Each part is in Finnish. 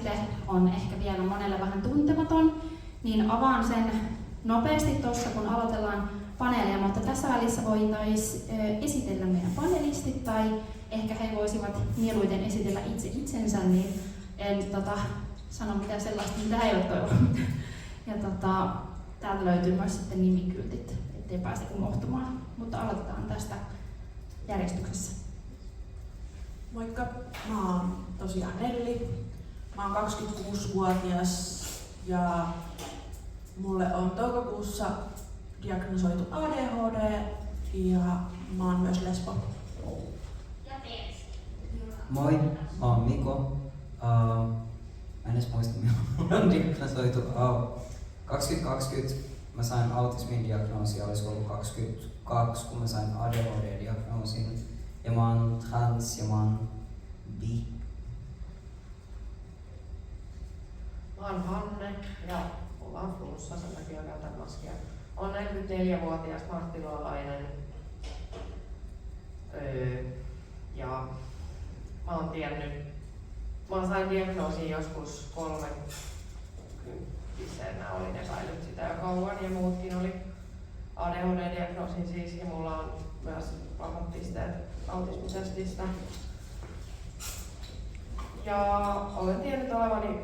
käsite on ehkä vielä monelle vähän tuntematon, niin avaan sen nopeasti tuossa, kun aloitellaan paneelia, mutta tässä välissä voitaisiin esitellä meidän panelistit, tai ehkä he voisivat mieluiten esitellä itse itsensä, niin en sano mitään sellaista, mitä he eivät toivo. Ja täältä löytyy myös sitten nimikyltit, ettei pääse unohtumaan, mutta aloitetaan tästä järjestyksessä. Moikka, mä oon tosiaan Nelli. Mä oon 26-vuotias ja mulle on toukokuussa diagnosoitu ADHD ja mä oon myös lesbo. Moi, mä oon Miko. Mä en edes muista, milloin on diagnosoitu. 2020 mä sain autismin diagnoosi, olisi ollut 22, kun mä sain ADHD-diagnoosin. Ja mä oon trans ja mä oon bi. Mä oon Hanne ja mulla on flunssa, sen takia käytän maskia. Oon 44-vuotias marttilaalainen. Ja mä oon tiennyt, mä sain diagnoosin joskus 30-vuotiaana, olin epäillyt sitä jo kauan ja muutkin oli ADHD-diagnoosin siis ja mulla on myös vahvat pisteet autismitestistä. Ja olen tiennyt olevani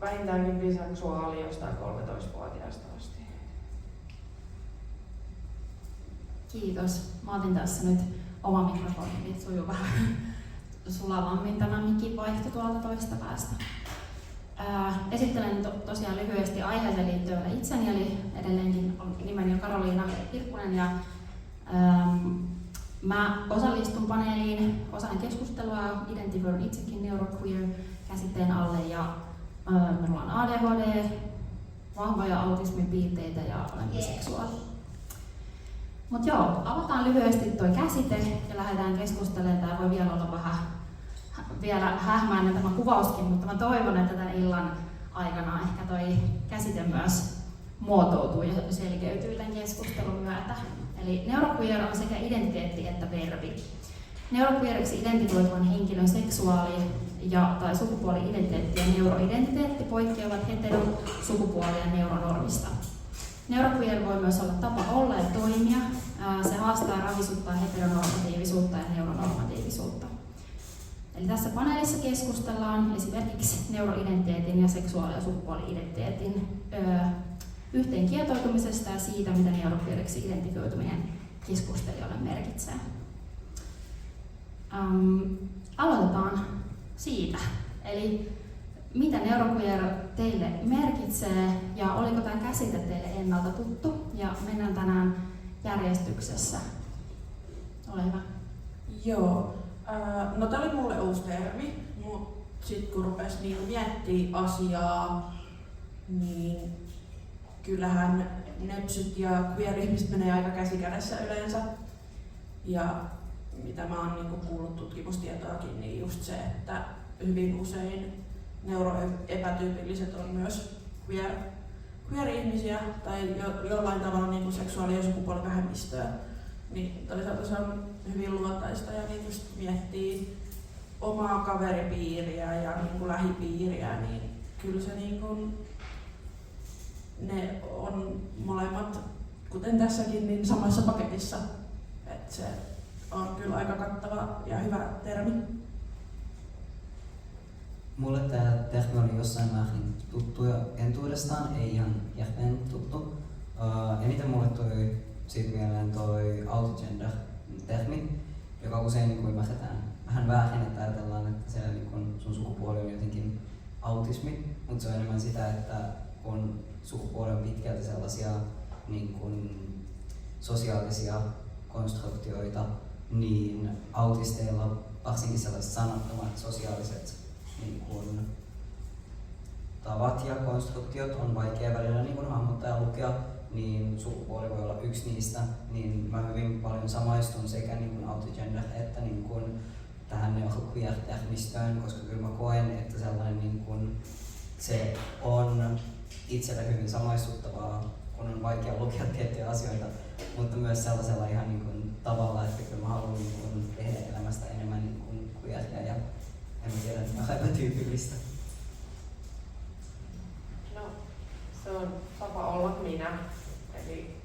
vähintäänkin biseksuaali jostain 13-vuotiaasta asti. Kiitos. Mä otin tässä nyt oma mikrofoni, niin sujuu vähän sulavammin tämä mikki vaihto tuolta toista päästä. Esittelen tosiaan lyhyesti aiheeseen liittyen itseni, eli edelleenkin nimeni on Karoliina Hirkkunen ja mä osallistun paneeliin, osaan keskustelua, identifioidun itsekin neuroqueer-käsitteen alle ja minulla on ADHD, vahvoja autismipiirteitä ja olen biseksuaali. Mut joo, avataan lyhyesti toi käsite ja lähdetään keskustelemaan. Tää voi vielä olla vähän hähmäinen tämä kuvauskin, mutta mä toivon, että tämän illan aikana ehkä toi käsite myös muotoutuu ja selkeytyy tämän keskustelun myötä. Eli neuroqueer on sekä identiteetti että verbi. Neuroqueeriksi identifioituvan henkilön seksuaali- tai sukupuoli-identiteetti ja neuroidentiteetti poikkeavat heterosukupuoli- ja neuronormista. Neuroqueer voi myös olla tapa olla ja toimia. Se haastaa ja ravisuttaa heteronormatiivisuutta ja neuronormatiivisuutta. Eli tässä paneelissa keskustellaan esimerkiksi neuroidentiteetin ja seksuaali- ja sukupuoli-identiteetin yhteen kietoutumisesta ja siitä, mitä neuroqueeriksi identifioituminen keskustelijoille merkitsee. Aloitetaan siitä. Eli mitä neuroqueer teille merkitsee ja oliko tämä käsite teille ennalta tuttu? Ja mennään tänään järjestyksessä. Ole hyvä. Joo. No tää oli mulle uusi termi, mutta sit kun rupes niin miettiä asiaa, niin kyllähän nepsyt ja queer-ihmiset menee aika käsikädessä yleensä. Ja mitä mä oon niinku kuullut tutkimustietoakin, niin just se, että hyvin usein neuroepätyypilliset on myös queer-ihmisiä tai jollain tavalla niinku seksuaali- ja sukupuolivähemmistöä. Niin toisaalta se on hyvin luontaista ja niin just miettii omaa kaveripiiriä ja niinku lähipiiriä, niin kyllä se niinku, ne on molemmat, kuten tässäkin, niin samassa paketissa. Et se on kyllä aika kattava ja hyvä termi. Mulle tämä termi oli jossain määrin tuttu jo entuudestaan, ei ihan järkeen tuttu. Eniten mulle tuli siitä mieleen toi autogender-termi, joka usein niin ymmärretään vähän väärin, että ajatellaan, että se, niin sun sukupuoli on jotenkin autismi, mutta se on enemmän sitä, että kun sukupuoli on pitkälti sellaisia niin kuin sosiaalisia konstruktioita, niin autisteilla varsinkin sellaiset sanattomat sosiaaliset niin kuin tavat ja konstruktiot on vaikea välillä niin kuin hahmottaa ja lukea, niin sukupuoli voi olla yksi niistä, niin mä hyvin paljon samaistun sekä niin kuin autogender että niin kuin tähän neuroqueer-termistöön, koska kyllä mä koen, että sellainen niin kuin se on itselle hyvin samaistuttavaa, kun on vaikea lukea tiettyjä asioita, mutta myös sellaisella ihan niin kuin tavalla, että kyllä mä haluan niin kuin tehdä elämästä enemmän niin kuin queeria ja en tiedä, mikä on epätyypillistä. on tapa olla minä. Eli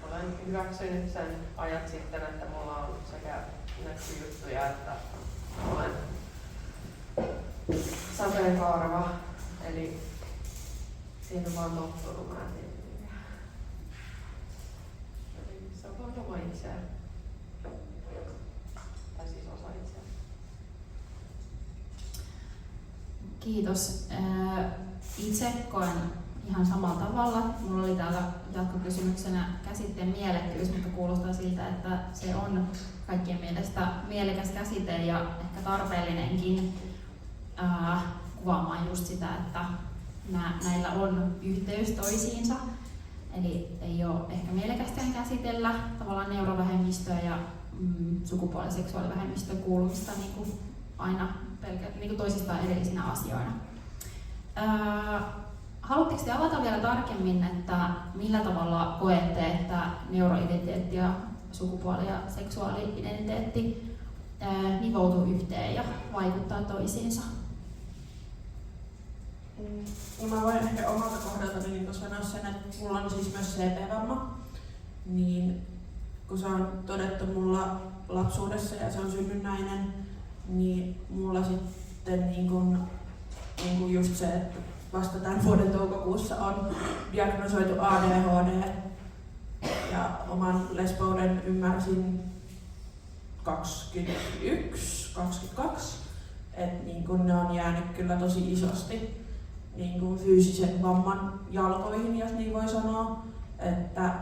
olen hyväksynyt sen ajat sitten, että mulla on sekä juttuja, että olen sateenkaareva. Eli siihen on vaan tottunut, mä en tiedä. Eli se on vaan oma itseään. Tai siis osa itseään. Kiitos. Itse koen ihan samalla tavalla. Mulla oli täällä jatkokysymyksenä käsitteen mielekkyys, mutta kuulostaa siltä, että se on kaikkien mielestä mielekäs käsite ja ehkä tarpeellinenkin kuvaamaan just sitä, että näillä on yhteys toisiinsa. Eli ei ole ehkä mielekästään käsitellä tavallaan neurovähemmistöä ja sukupuoli- ja seksuaalivähemmistön kuulumista niin kuin aina niin kuin toisistaan erillisinä asioina. Haluatteko te avata vielä tarkemmin, että millä tavalla koette, että neuroidentiteetti ja sukupuoli- ja seksuaali-identiteetti nivoutuu yhteen ja vaikuttaa toisiinsa? No mä voin ehkä omalta kohdalta niin sanoa sen, että mulla on siis myös CP-vamma, niin kun se on todettu mulla lapsuudessa ja se on synnynnäinen, niin mulla sitten niin kun just se, että vasta tämän vuoden toukokuussa on diagnosoitu ADHD ja oman lesbouden ymmärsin 22, että niin kun ne on jäänyt kyllä tosi isosti niin kun fyysisen vamman jalkoihin, jos niin voi sanoa, että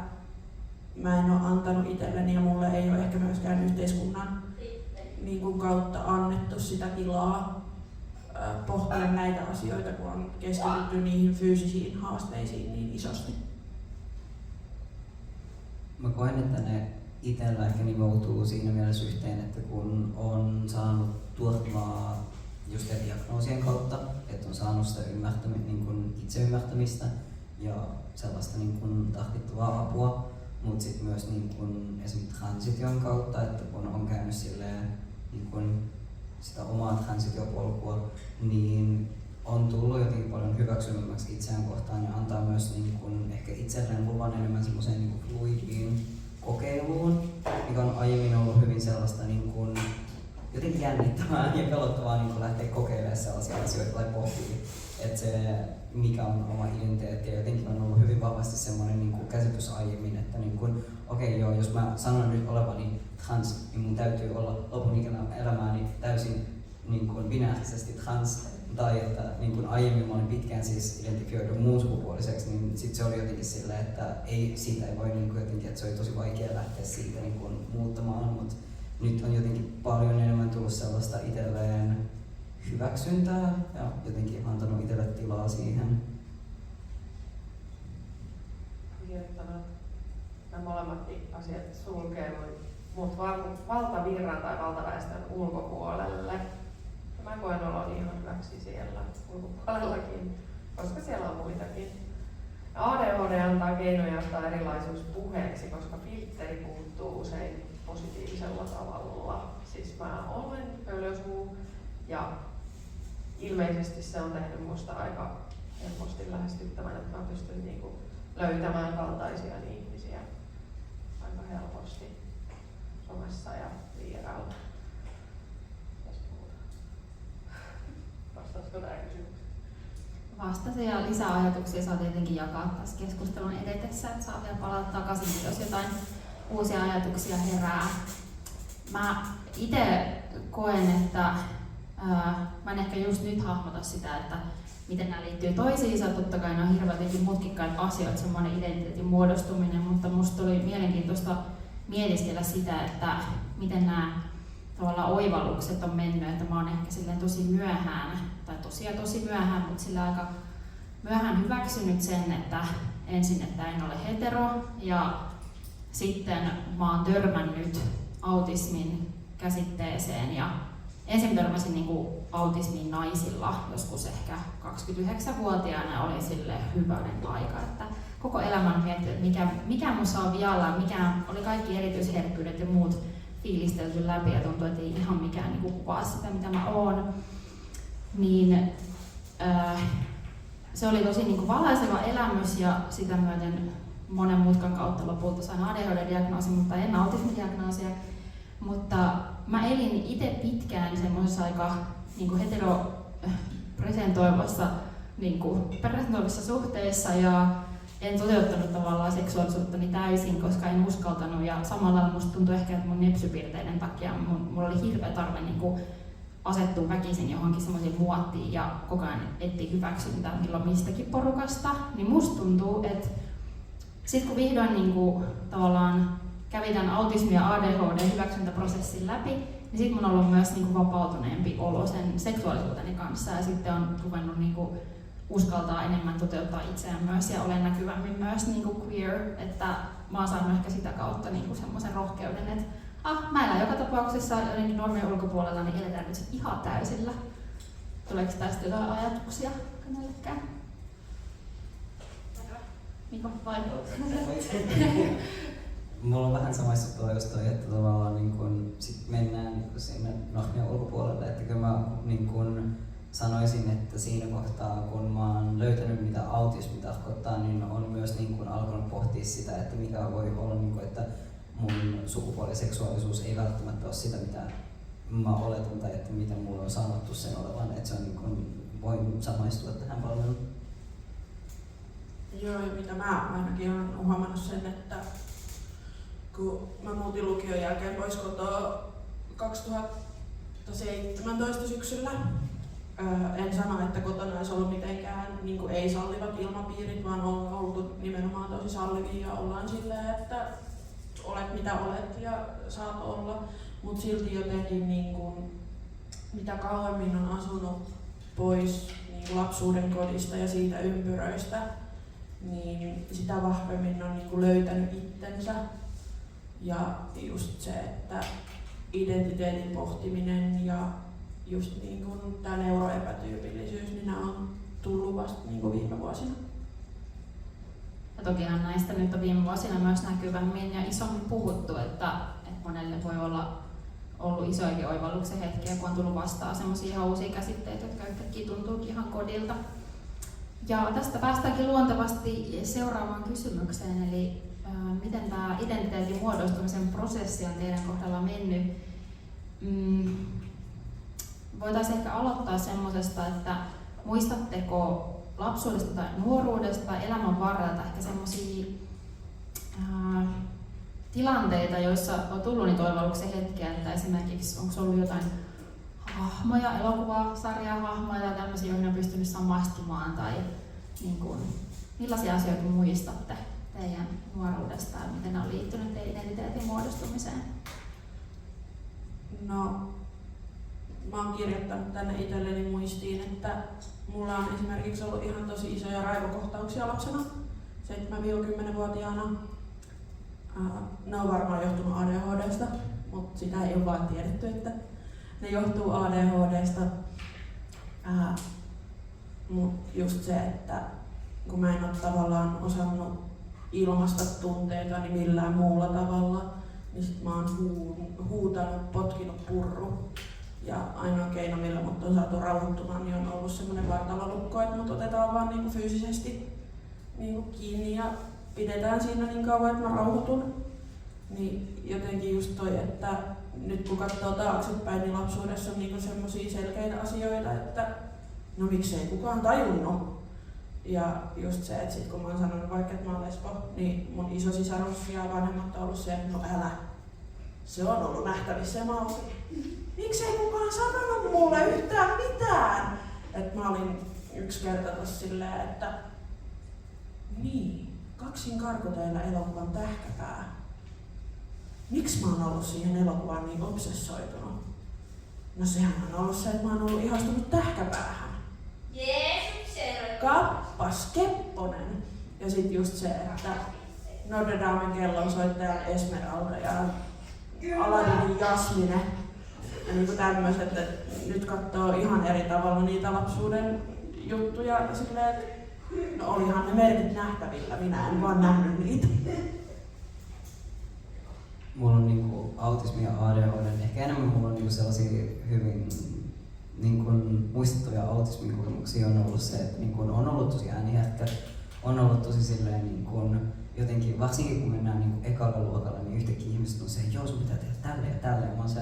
mä en ole antanut itselleni ja mulle ei ole ehkä myöskään yhteiskunnan niin kun kautta annettu sitä tilaa pohtia näitä asioita, kun on keskitytty niihin fyysisiin haasteisiin niin isosti. Mä koen, että ne itsellä ehkä nivoutuu siinä mielessä yhteen, että kun on saanut turvaa just diagnoosien kautta, että on saanut sitä itseymmärtämistä ja sellaista tahdittavaa apua, mutta sitten myös esimerkiksi transition kautta, että kun on käynyt silleen, sitä omaa transitiopolkua, niin on tullut jotenkin paljon hyväksymämmäksi itseään kohtaan ja antaa myös ehkä itselleen luvan enemmän semmoiseen fluidiin kokeiluun, mikä on aiemmin ollut hyvin sellaista jotenkin jännittävää ja pelottavaa lähteä kokeilemaan sellaisia asioita tai pohtia, että se mikä on oma identiteetti ja jotenkin on ollut hyvin vahvasti semmoinen käsitys aiemmin, että okei, jos mä sanon nyt olevani trans, niin mun täytyy olla lopun elämääni täysin binäärisesti trans, tai että aiemmin mä olin pitkään siis identifioidu muun sukupuoliseksi, niin sit se oli jotenkin silleen, että siitä ei voi jotenkin, että se oli tosi vaikea lähteä siitä muuttamaan, mutta nyt on jotenkin paljon enemmän tullut sellaista itselleen hyväksyntää ja jotenkin antanut itselle tilaa siihen. Nämä molemmat asiat sulkee mut valtavirran tai valtaväestön ulkopuolelle. Mä koen oloni ihan hyväksi siellä ulkopuolellakin, koska siellä on muitakin. ADHD antaa keinoja ottaa erilaisuus puheeksi, koska filtteri puuttuu usein positiivisella tavalla. Siis mä olen pöllösuu ja ilmeisesti se on tehnyt musta aika helposti lähestyttävän, että mä pystyn löytämään kaltaisia ihmisiä aika helposti somessa ja vierailla. Vastaisiko tämä kysymys? Vastasi ja lisäajatuksia saa tietenkin jakaa tässä keskustelun edetessä, että saa vielä palata takaisin, jos jotain uusia ajatuksia herää. Mä itse koen, että mä en ehkä just nyt hahmota sitä, että miten nämä liittyy toisiinsa. Totta kai nämä on hirveän mutkikkaita asioita, semmoinen identiteetin muodostuminen, mutta musta oli mielenkiintoista mietiskellä sitä, että miten nämä tavallaan oivallukset on mennyt, että mä oon ehkä silleen tosi myöhään, tai tosi myöhään, mutta sillä aika myöhään hyväksynyt sen, että ensin, että en ole hetero, ja sitten mä oon törmännyt autismin käsitteeseen, ja ensin törmäsin autismin naisilla, joskus ehkä 29-vuotiaana oli silleen hyvänen aika, että koko elämän miettii, että mikä musta on vialla, mikä oli kaikki erityisherkkyydet ja muut fiilistelty läpi ja tuntuu, että ei ihan mikään kuvaa sitä, mitä mä oon. Niin se oli tosi niin kuin valaiseva elämys ja sitä myöten monen mutkan kautta lopulta sain ADHD-diagnoosin, mutta en autismidiagnoosia. Mutta mä elin itse pitkään semmoisessa aika niin kuin heteropresentoivassa suhteessa ja en toteuttanut tavallaan seksuaalisuuttani täysin, koska en uskaltanut ja samalla musta tuntui ehkä, että mun nepsypiirteiden takia mulla oli hirveä tarve niin kuin asettua väkisin johonkin semmoisiin muottiin ja koko ajan etsiä hyväksyntää milloin mistäkin porukasta, niin musta tuntuu, että sitten kun vihdoin niin kuin, tavallaan kävin tämän autismi- ja ADHD-hyväksyntäprosessin läpi, niin sitten mun on ollut myös niin kuin vapautuneempi olo sen seksuaalisuuteni kanssa ja sitten on ruvennut niin kuin uskaltaa enemmän toteuttaa itseään myös ja olen näkyvämmin myös niin kuin queer, että mä oon saanut ehkä sitä kautta niin kuin semmoisen rohkeuden, että mä elän joka tapauksessa jotenkin normien ulkopuolella, niin eletään nyt sit ihan täysillä. Tuleeko tästä jotain ajatuksia kenellekään? Niko, vai? Mulla on vähän samaistuttua just toi, että tavallaan niin kun sit mennään niin kun sinne normien ulkopuolelle, että kyllä mä niin kun sanoisin, että siinä kohtaa kun mä oon löytänyt mitä autismi tarkoittaa, niin on myös niin kun alkanut pohtia sitä, että mikä voi olla, niin kun, että mun sukupuoli ja seksuaalisuus ei välttämättä ole sitä, mitä mä oletan tai että mitä mulle on sanottu sen olevan, että se on niin kun, voin samaistua tähän paljon. Joo, ja mitä mä ainakin olen huomannut sen, että kun mä muutin lukion jälkeen pois kotoa 2017 syksyllä, en sano, että kotona olisi ollut mitenkään niin kuin ei sallivat ilmapiirit, vaan on oltu nimenomaan tosi sallivia ja ollaan silleen, että olet mitä olet ja saat olla, mutta silti jotenkin niin kuin, mitä kauemmin on asunut pois niin kuin lapsuuden kodista ja siitä ympyröistä, niin sitä vahvemmin on niin kuin löytänyt itsensä. Ja just se, että identiteetin pohtiminen ja just niin kuin tämä neuroepätyypillisyys, niin nämä on tullut vasta niin kuin viime vuosina. Ja tokihan näistä nyt on viime vuosina myös näkyvämmin ja isommin puhuttu, että monelle voi olla ollut isoikin oivalluksen hetkiä, kun on tullut vastaan semmoisia ihan uusia käsitteitä, jotka yhtäkkiä tuntuukin ihan kodilta. Ja tästä päästäänkin luontevasti seuraavaan kysymykseen, eli miten tämä identiteetin muodostumisen prosessi on teidän kohdalla mennyt? Voitaisiin ehkä aloittaa semmoisesta, että muistatteko lapsuudesta tai nuoruudesta tai elämän varrelta ehkä semmoisia tilanteita, joissa on tullut niitä oivalluksen hetkiä, että esimerkiksi onko ollut jotain hahmoja, elokuvasarjaa hahmoja tai tämmöisiä, joihin on pystynyt samastumaan tai niin kuin, millaisia asioita muistatte teidän nuoruudesta ja miten ne on liittynyt teidän identiteetin muodostumiseen? No, mä oon kirjoittanut tänne itselleni muistiin, että mulla on esimerkiksi ollut ihan tosi isoja raivokohtauksia lapsena, 7-10-vuotiaana. Ne on varmaan johtunut ADHDsta, mutta sitä ei ole vaan tiedetty, että ne johtuu ADHDsta. Mutta just se, että kun mä en ole tavallaan osannut ilmaista tunteitani millään muulla tavalla, niin sit mä oon huutanut, potkinut purru. Ja ainoa keino, millä mut on saatu rauhoittumaan, niin on ollut semmoinen vartalolukko, että mut otetaan vaan niinku fyysisesti niinku kiinni ja pidetään siinä niin kauan, että mä rauhoitun. Niin jotenkin just toi, että nyt kun katsoo taaksepäin, niin lapsuudessa on niinku semmosia selkeitä asioita, että no miksei kukaan tajunnut. Ja just se, että sit kun mä oon sanonut vaikka, että mä oon lesbo, niin mun isosisarus ja vanhemmat on ollut se, että no älä, se on ollut nähtävissä ja mä oon miksei kukaan sanonut mulle yhtään mitään. Et mä olin yksi kerta tossa silleen, että niin, kaksin karkoteilla elokuvan Tähkäpää. Miksi mä oon ollut siihen elokuvaan niin obsessoitunut? No sehän on ollut se, että mä oon ollut ihastunut Tähkäpäähän. Jeesuksen! Kappas Kepponen! Ja sit just se, että Notre Damen kellonsoittaja Esmeralda ja Aladinin Jasmine. Ja niinku tämmöset, että nyt katsoo ihan eri tavalla niitä lapsuuden juttuja silleen, että no olihan ne merkit nähtävillä, minä en vaan nähnyt niitä. Mulla on niinku autismi ja ADHD, ehkä enemmän mulla on niinku sellaisia hyvin niin kun muistettavia autismin kokemuksia on ollut se, että niin kun on ollut tosi ääniherkkä, on ollut tosi silleen niin kun jotenkin, varsinkin kun mennään niin ekalla luokalla, niin yhtäkkiä ihmiset on se, että joo, sun pitää tehdä tälle ja tälle. Ja mä oon se,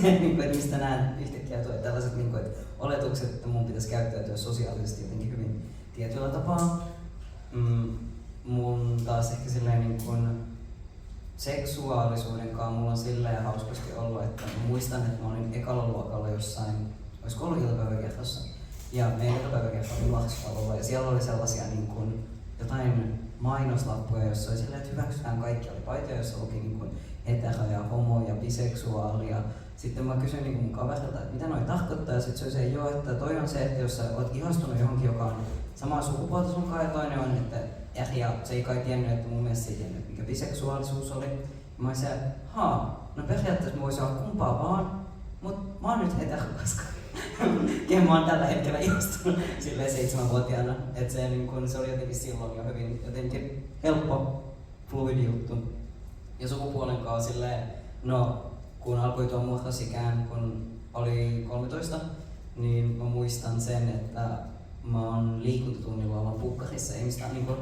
niin kuin, että mistä näen yhtäkkiä tulee tällaiset niin kuin, että oletukset, että mun pitäisi käyttäytyä sosiaalisesti jotenkin hyvin tietyllä tapaa. Mun taas ehkä silleen niin kuin seksuaalisuuden kanssa mulla on silleen hauskasti ollut, että mä muistan, että mä olin ekalla luokalla jossain, olisiko ollut iltapäiväkerhossa. Ja meidän iltapäiväkerho oli Lahdistalolla ja siellä oli sellaisia niin kuin, jotain mainoslappuja, jossa oli silleen, että hyväksytään kaikki. Oli paitoja, jossa luki niin kuin hetero ja homo ja biseksuaali. Ja sitten mä kysyin niin mun kaverilta, että mitä noi tarkoittaa. Ja sitten se oli se, joo, että toi on se, että jos sä oot ihastunut johonkin, joka on samaa sukupuolta sunkaan, ja toinen on, että ja se ei kai tiennyt, että mun mielestä se ei tiennyt, mikä biseksuaalisuus oli. Ja mä olin se, no periaatteessa mä voisin olla kumpaa vaan, mut mä oon nyt hetero, koska kehen mä oon tällä hetkellä ihastunut silleen 7-vuotiaana. Että se, niin kun, se oli jotenkin silloin jo hyvin jotenkin helppo, fluidi juttu. Ja sukupuolen kanssa silleen, no kun alkoi tuo murrosikään, kun oli 13, niin mä muistan sen, että mä oon liikuntatunnilla ollaan pukkarissa. Ei mistään niin kun,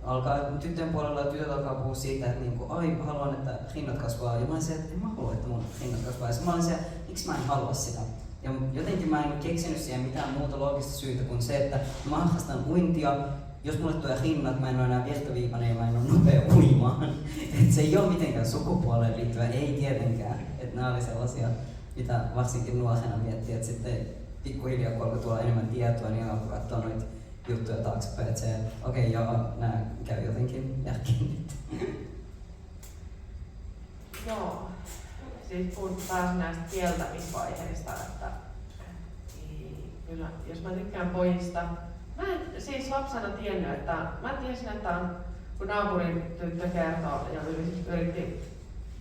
alkaa tyttöjen puolella ja tytöt alkaa puhua siitä, että niin kun, ai haluan, että rinnat kasvaa. Ja mä olin se, että en mä halua, että mun rinnat kasvaa. Ja mä olin se, miksi mä en halua sitä. Ja jotenkin mä en keksinyt siihen mitään muuta loogista syytä kuin se, että mä harrastan uintia. Jos mulle tulee rinnat, mä en ole enää virtaviivainen ja mä en ole nopea uimaan. Et se ei ole mitenkään sukupuoleen liittyvä, ei tietenkään. Et nämä oli sellaisia, mitä varsinkin nuorena miettii, että sitten pikkuhiljaa kun alkoi tulla enemmän tietoa, niin alkoi katsoa noita juttuja taaksepäin, että se, okei, joo, nämä käy jotenkin järkiin nyt. Joo. Siis kun pääsin näistä kieltämisvaiheista, että kyllä, jos mä tykkään pojista, mä en siis lapsena tiennyt, että mä tiesin, että kun naapurin tyttö kertoo ja yritti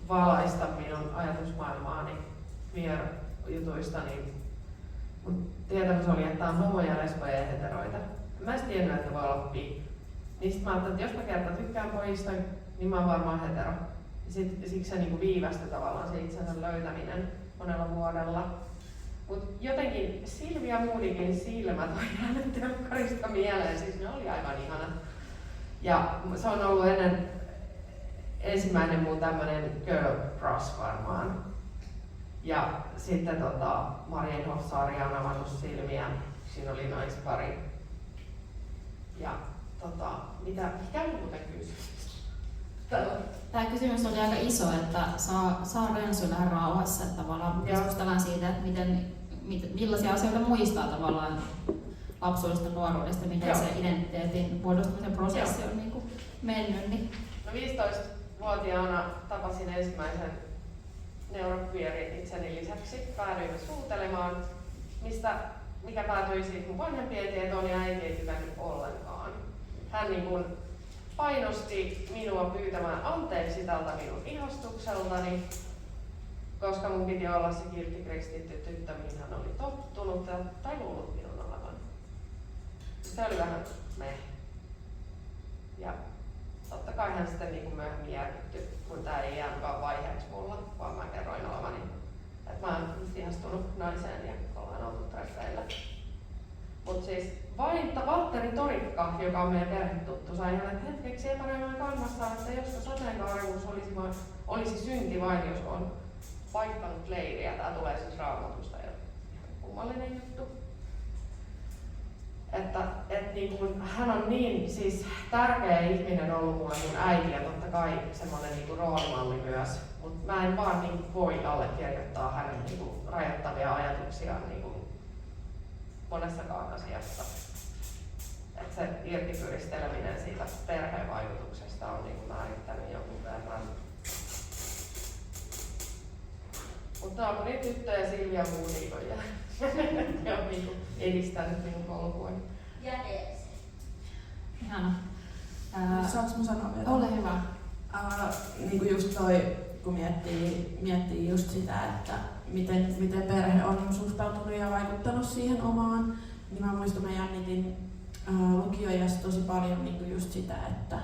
valaista minun ajatusmaailmaani jutuista, niin mun tietämys oli, että on homoja, lesboja ja heteroita. Mä en tiennyt, että voi olla bi. Niin sit mä ajattelin, että jos mä kertaan tykkään pojista, niin mä oon varmaan hetero. Siksi se niinku viivästyi tavallaan se itsensä löytäminen monella vuodella. Mut jotenkin Silvia Moodigin silmät on jäänyt telkkarista mieleen, siis ne oli aivan ihanat. Ja se on ollut ennen ensimmäinen mun tämmönen girl crush varmaan. Ja sitten Marienhof-sarja on avannut silmiä, siinä oli naispari. Ja mikä muuten kysymys? Tämä kysymys oli aika iso, että saa Rönsyllä rauhassa, että tavallaan keskustellaan siitä, että millaisia asioita muistaa tavallaan lapsuudesta, nuoruudesta, miten se identiteetin muodostumisen prosessi on niin kuin mennyt. Niin. No 15-vuotiaana tapasin ensimmäisen neuroqueerin itseni lisäksi. Päädyimme suutelemaan, mikä päätyi siis mun vanhempien tietoon ja äiti ei tykännyt ollenkaan. Hän niin kuin painosti minua pyytämään anteeksi tältä minun ihastukseltani, koska mun piti olla se kiltti kristitty tyttö, mihin hän oli tottunut tai luullut minun olevan. Se oli vähän meh. Ja totta kai hän sitten niin kuin myöhemmin järkyttyi, kun tää ei jäänyt vaiheeksi mulla, vaan mä kerroin olevani, että mä oon ihastunut naiseen ja ollaan oltu treffeillä. Mut siis vain Valtteri Torikka, joka on meidän perhetuttu, sai hänet hetkeksi epäröimään kannassaan, että joskus sateenkaarivuus olisi synti vain, jos on vaihtanut leiriä. Tää tulee siis Raamatusta ja ihan kummallinen juttu. Että niin kun, hän on niin siis tärkeä ihminen ollut mulle mun äiti ja totta kai semmonen niin roolimalli myös. Mut mä en vaan niin voi allekirjoittaa hänen niin rajoittavia ajatuksia niin monessakaan asiassa. Että se irtipyristeleminen siitä perheen vaikutuksesta on niin määrittänyt jonkun verran. Mutta naapurin tyttö ja Silvia Moodig on ja niin edistänyt minun polkuani. Ja ees. Ihana. Saanko mä sanoa vielä? Ole hyvä. Niin kuin just toi, kun miettii just sitä, että miten perhe on suhtautunut ja vaikuttanut siihen omaan, niin mä muistan, mä jännitin lukioajassa tosi paljon niin kuin just sitä, että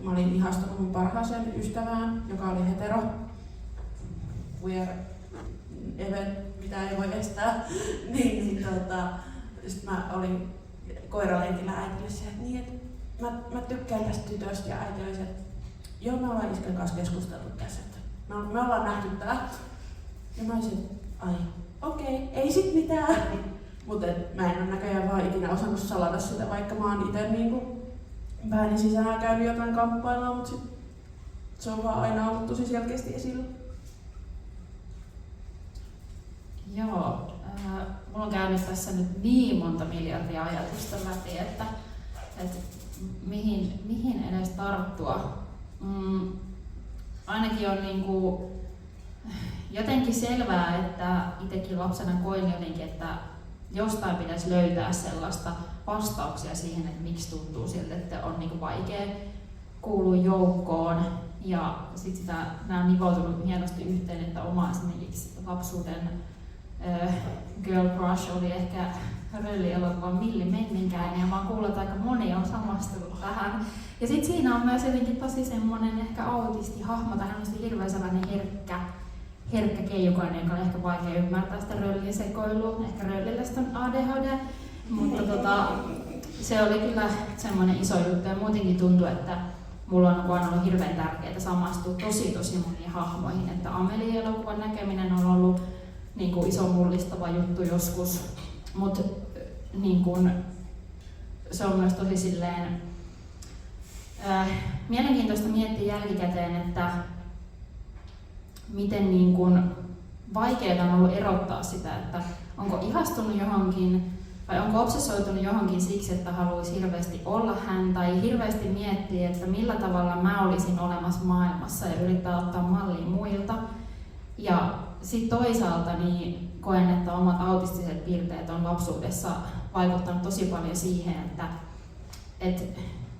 mä olin ihastunut mun parhaaseen ystävään, joka oli hetero. event, mitä ei voi estää. Sitten mä olin koiralenkillä äitille se, että niin, että mä tykkään tästä tytöstä ja äiti oli se, että joo, me ollaan isken kanssa keskusteltu tässä, että me ollaan nähty tää. Ja mä olisin, että ai, okei, ei sit mitään. Mutta mä en ole näköjään vaan ikinä osannut salata sitä, vaikka mä oon ite niinku pääni sisään käynyt jotain kamppailua, mutta sit se on vaan aina ollut tosi selkeästi esillä. Joo, mulla on käynyt tässä nyt niin monta miljardia ajatusta läpi, että mihin edes tarttua. Ainakin on niinku jotenkin selvää, että itsekin lapsena koin jotenkin, että jostain pitäisi löytää sellaista vastauksia siihen, että miksi tuntuu siltä, että on niinku vaikea kuulua joukkoon. Ja sitten nämä on nivoutunut hienosti yhteen, että oma esimerkiksi lapsuuden girl crush oli ehkä Rölli-elokuvan Milli Menninkäinen, ja mä oon kuullut, että aika moni on samastunut tähän. Ja sitten siinä on myös jotenkin tosi semmoinen ehkä autistihahmo, tai hän on hirveän sellainen herkkä keijukainen, joka on ehkä vaikea ymmärtää sitä Röllin sekoilua. Ehkä Röllillä on ADHD, mutta se oli kyllä semmoinen iso juttu, ja muutenkin tuntuu, että mulla on aina ollut hirveän tärkeää samastua tosi moniin hahmoihin, että Amelie-elokuvan näkeminen on ollut niin kuin iso mullistava juttu joskus, mutta niin kuin, se on myös tosi silleen, mielenkiintoista miettiä jälkikäteen, että miten niin kuin vaikeaa on ollut erottaa sitä, että onko ihastunut johonkin vai onko obsessoitunut johonkin siksi, että haluaisi hirveästi olla hän, tai hirveästi miettiä, että millä tavalla mä olisin olemassa maailmassa ja yrittää ottaa mallia muilta. Ja sitten toisaalta niin koen, että omat autistiset piirteet on lapsuudessa vaikuttanut tosi paljon siihen, että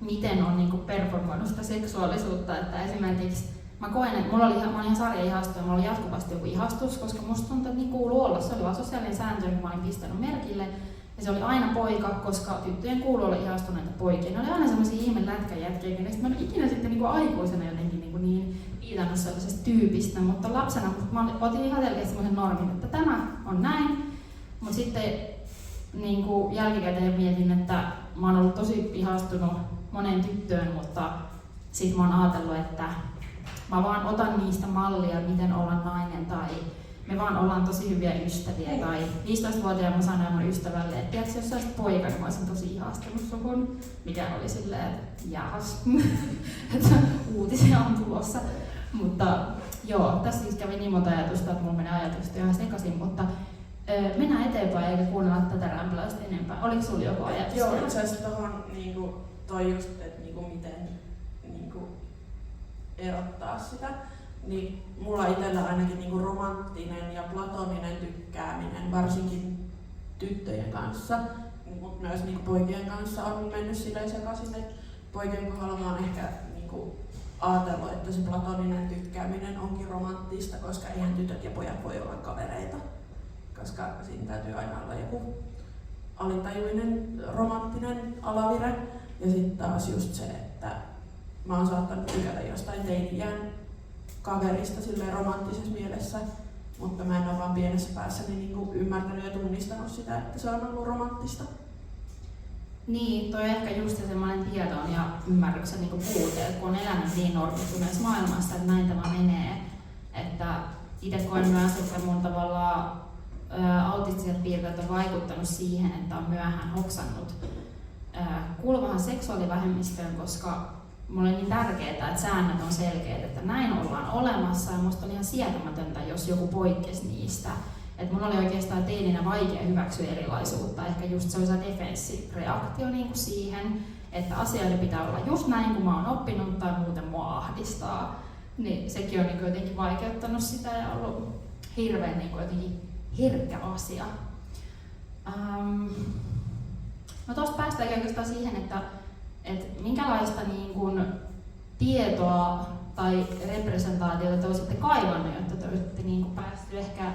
miten on niinku performoinut sitä seksuaalisuutta. Että esimerkiksi mä koen, että mä olin ihan sarjaihastuja, mulla oli jatkuvasti joku ihastus, koska musta tuntui, että niin kuuluu olla. Se oli vaan sosiaalinen sääntö, jonka mä olin pistänyt merkille. Ja se oli aina poika, koska tyttöjen kuului olla ihastuneita poikia. Ne oli aina sellaisia ihme lätkäjätkiä, kenestä mä en ikinä sitten niinku aikuisena jotenkin niin viitannut sellaisesta tyypistä, mutta lapsena mä otin ihan selkeästi semmoisen normin, että tämä on näin. Mutta sitten niinku jälkikäteen mietin, että mä oon ollut tosi ihastunut moneen tyttöön, mutta sit mä oon ajatellut, että mä vaan otan niistä mallia, miten olla nainen, tai me vaan ollaan tosi hyviä ystäviä. Tai 15-vuotiaana mä sanoin mun ystävälle, että tiiäks, jos sä olisit poika, niin mä olisin tosi ihastunut suhun. Mikä oli silleen, että jahas, että uutisia on tulossa. Mutta joo, tässä siis kävi niin monta ajatusta, että mulla menee ajatukset ihan sekaisin, mutta mennään eteenpäin eikä kuunnella tätä rämpläistä enempää. Oliko sulla joku ajatus? Joo, itse asiassa tohon niinku, toi just, että niinku, miten niinku, erottaa sitä. Niin mulla itsellä ainakin niinku romanttinen ja platoninen tykkääminen, varsinkin tyttöjen kanssa, mutta myös niinku poikien kanssa on mennyt silleen sekaisin, että poikien kohdalla mä oon ehkä niinku ajatellut, että se platoninen tykkääminen onkin romanttista, koska eihän tytöt ja pojat voi olla kavereita, koska siinä täytyy aina olla joku alitajuinen romanttinen alavire. Ja sitten taas just se, että mä oon saattanut tykätä jostain teini-iän kaverista silleen romanttisessa mielessä, mutta mä en ole vaan pienessä päässäni niinku ymmärtänyt ja tunnistanut sitä, että se on ollut romanttista. Niin, toi ehkä just semmoinen tiedon ja ymmärryksen niinku puute, että kun on elänyt niin normituneessa maailmassa, että näin tämä menee. Että itse koen myös, että mun tavallaan autistiset piirteet on vaikuttanut siihen, että on myöhään hoksannut kuuluvahan seksuaalivähemmistöön, koska mulle on niin tärkeää, että säännöt on selkeät, että näin ollaan olemassa, ja musta on ihan sietämätöntä, jos joku poikkesi niistä. Et mun oli oikeastaan teininä vaikea hyväksyä erilaisuutta, ehkä just se oli se defenssireaktio niin kuin siihen, että asioiden pitää olla just näin kuin mä oon oppinut tai muuten mua ahdistaa. Niin sekin on niin jotenkin vaikeuttanut sitä ja ollut hirveän niin jotenkin herkkä asia. No tuosta päästään oikeastaan siihen, että minkälaista niin kuin tietoa tai representaatiota te olisitte kaivannut, jotta te olisitte niin kuin päässeet ehkä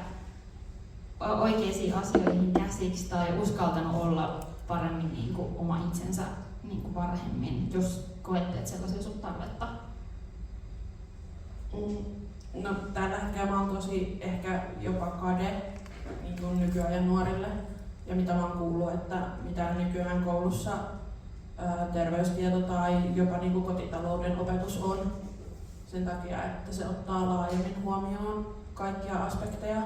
oikeisiin asioihin käsiksi tai uskaltanut olla paremmin niin kuin oma itsensä niin kuin varhemmin, jos koette, että sellaisia on tarvetta? No tällä hetkellä mä oon tosi ehkä jopa kade niin kuin nykyajan nuorille. Ja mitä mä oon kuullut, että mitä nykyään koulussa terveystieto tai jopa niin kuin kotitalouden opetus on. Sen takia, että se ottaa laajemmin huomioon kaikkia aspekteja.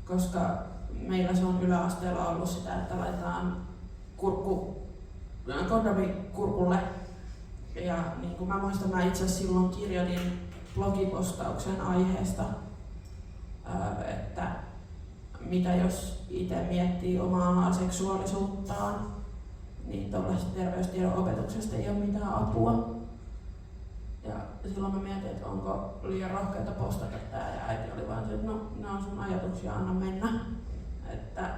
Koska meillä se on yläasteella ollut sitä, että laitetaan kondomi kurkulle. Ja niin kuin mä muistan, mä itse asiassa silloin kirjoitin blogipostauksen aiheesta, että mitä jos itse miettii omaa seksuaalisuuttaan, niin tuollaisesta terveystiedon opetuksesta ei ole mitään apua. Ja silloin mä mietin, että onko liian rohkeata postata tää, ja äiti oli vaan se, että no, nämä on sun ajatuksia, anna mennä. Että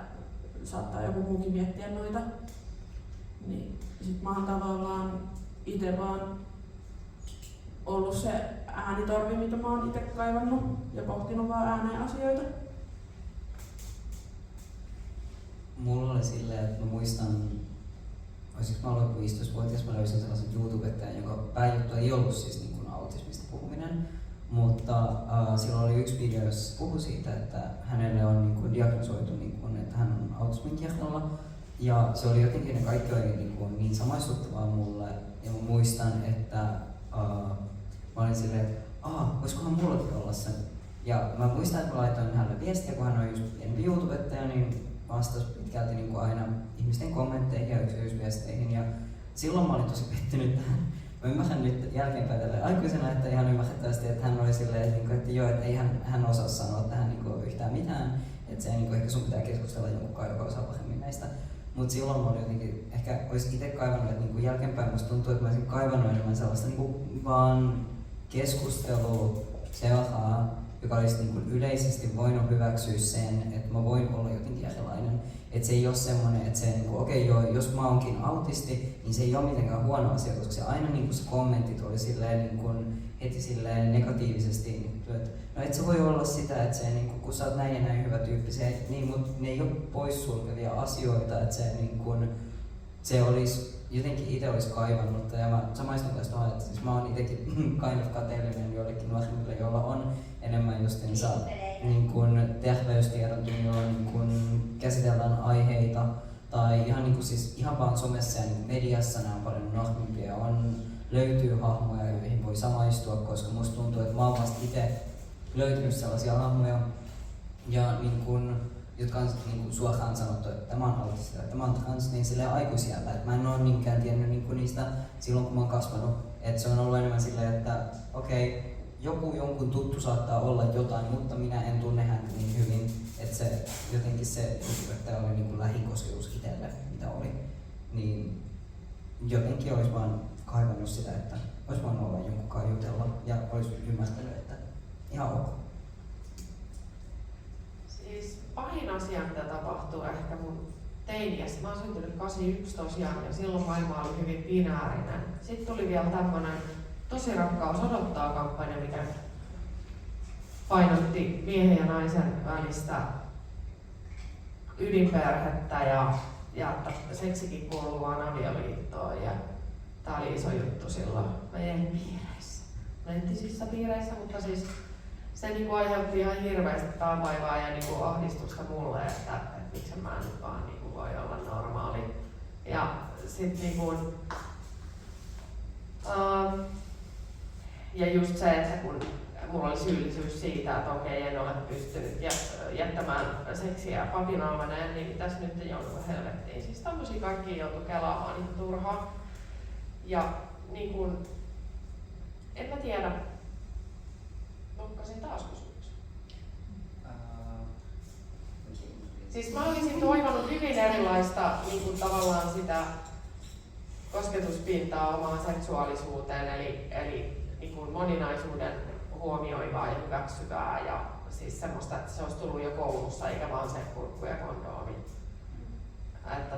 saattaa joku muukin miettiä noita. Niin sit mä oon tavallaan ite vaan ollut se äänitorvi, mitä mä oon ite kaivannut ja pohtinut vaan ääneen asioita. Mulla oli silleen, että mä muistan, olisiko mä ollut 15-vuotias, mä löysin sellaisen YouTubettajan, jonka pääjuttu ei ollut siis niin kuin autismista puhuminen, mutta silloin oli yksi video, jossa puhui siitä, että hänelle on niin kuin diagnosoitu, niin kuin, että hän on autismin kiertolla. Ja se oli jotenkin, ne kaikki oli niin samaistuttavaa mulle. Ja mä muistan, että mä olin silleen, että voisikohan mullakin olla se. Ja mä muistan, että mä laitoin hänelle viestiä, kun hän on just pienempi YouTubettaja, niin vastasi pitkälti niin kuin aina ihmisten kommentteihin ja yksityisviesteihin. Ja silloin mä olin tosi pettynyt tähän. Mä ymmärrän nyt jälkeenpäin tälle aikuisena, että ihan ymmärrettävästi, että hän oli silleen, että joo, että ei hän osaa sanoa tähän niin yhtään mitään. Että se niin ehkä sun pitää keskustella jonkun kanssa, joka osaa paremmin näistä. Mutta silloin mä olin jotenkin, ehkä olisi itse kaivannut, että niin jälkeenpäin musta tuntuu, että mä olisin kaivannut enemmän sellaista niin vaan keskustelua seuraa, joka olisi niin yleisesti voinut hyväksyä sen, että mä voin olla jotenkin erilainen. Että se ei ole semmoinen, että se niin okei, jos mä oonkin autisti, niin se ei ole mitenkään huono asia, koska se aina niin se kommentit oli silleen, niin heti silleen negatiivisesti, että no et se voi olla sitä, että se, niin kun sä oot näin ja näin hyvä tyyppi, mutta ne ei ole poissulkevia asioita, että se olisi jotenkin itse olisi kaivannut. Ja mä samaistun tästä tuohon, että siis mä oon itsekin kind of kateellinen joillekin nuoremmille, joilla on enemmän justiinsa niin terveystiedon tunnilla niin käsitellään aiheita. Tai ihan, niin siis, ihan vaan somessa ja niin mediassa nämä on paljon normimpia. Löytyy hahmoja, joihin voi samaistua, koska musta tuntuu, että mä oon vasta itse löytynyt sellaisia hahmoja, ja niin kun, jotka on niin suoraan sanottu, että tämä on autista, että tämä on trans, niin silleen aikuisiältä. Että mä en ole niinkään tiennyt niin niistä silloin, kun mä oon kasvanut. Että se on ollut enemmän silleen, että okei, jonkun tuttu saattaa olla jotain, mutta minä en tunne häntä niin hyvin. Että se jotenkin se, että oli niin lähikosketus itselle, mitä oli. Niin jotenkin olisi vaan kaivannut sitä, että olisi voinut olla jonkun kanssa jutella ja olisi ymmärtänyt, että ihan ok. Siis pahin asia, mitä tapahtuu ehkä mun teiniässä. Mä oon syntynyt 81 tosiaan ja silloin maailma oli hyvin binäärinen. Sitten tuli vielä tämmönen Tosi rakkaus odottaa -kampanja, mikä painotti miehen ja naisen välistä ydinperhettä ja että seksikin kuuluu vaan avioliittoon. Ja tää oli iso juttu silloin meidän piireissä, lenttisissä piireissä, mutta siis se niinku aiheutti ihan hirveästi vaivaa ja niinku ahdistusta mulle, että miksi mä nyt vaan niinku voi olla normaali. Ja sit niinku, ja just se, että kun mulla oli syyllisyys siitä, että okei, en ole pystynyt jättämään seksiä papinaamaneen, niin mitäs nyt joudun helvettiin. Siis tämmösiä kaikki joutui kelaamaan ihan turhaan. Ja niin kun, en mä tiedä, nukkasin taas kysymys. Siis mä olisin toivonut hyvin erilaista niin kun tavallaan sitä kosketuspintaa omaan seksuaalisuuteen, eli niin kun moninaisuuden huomioivaa ja hyväksyvää ja siis semmoista, että se olisi tullut jo koulussa eikä vaan se kurkku ja kondoomi. Että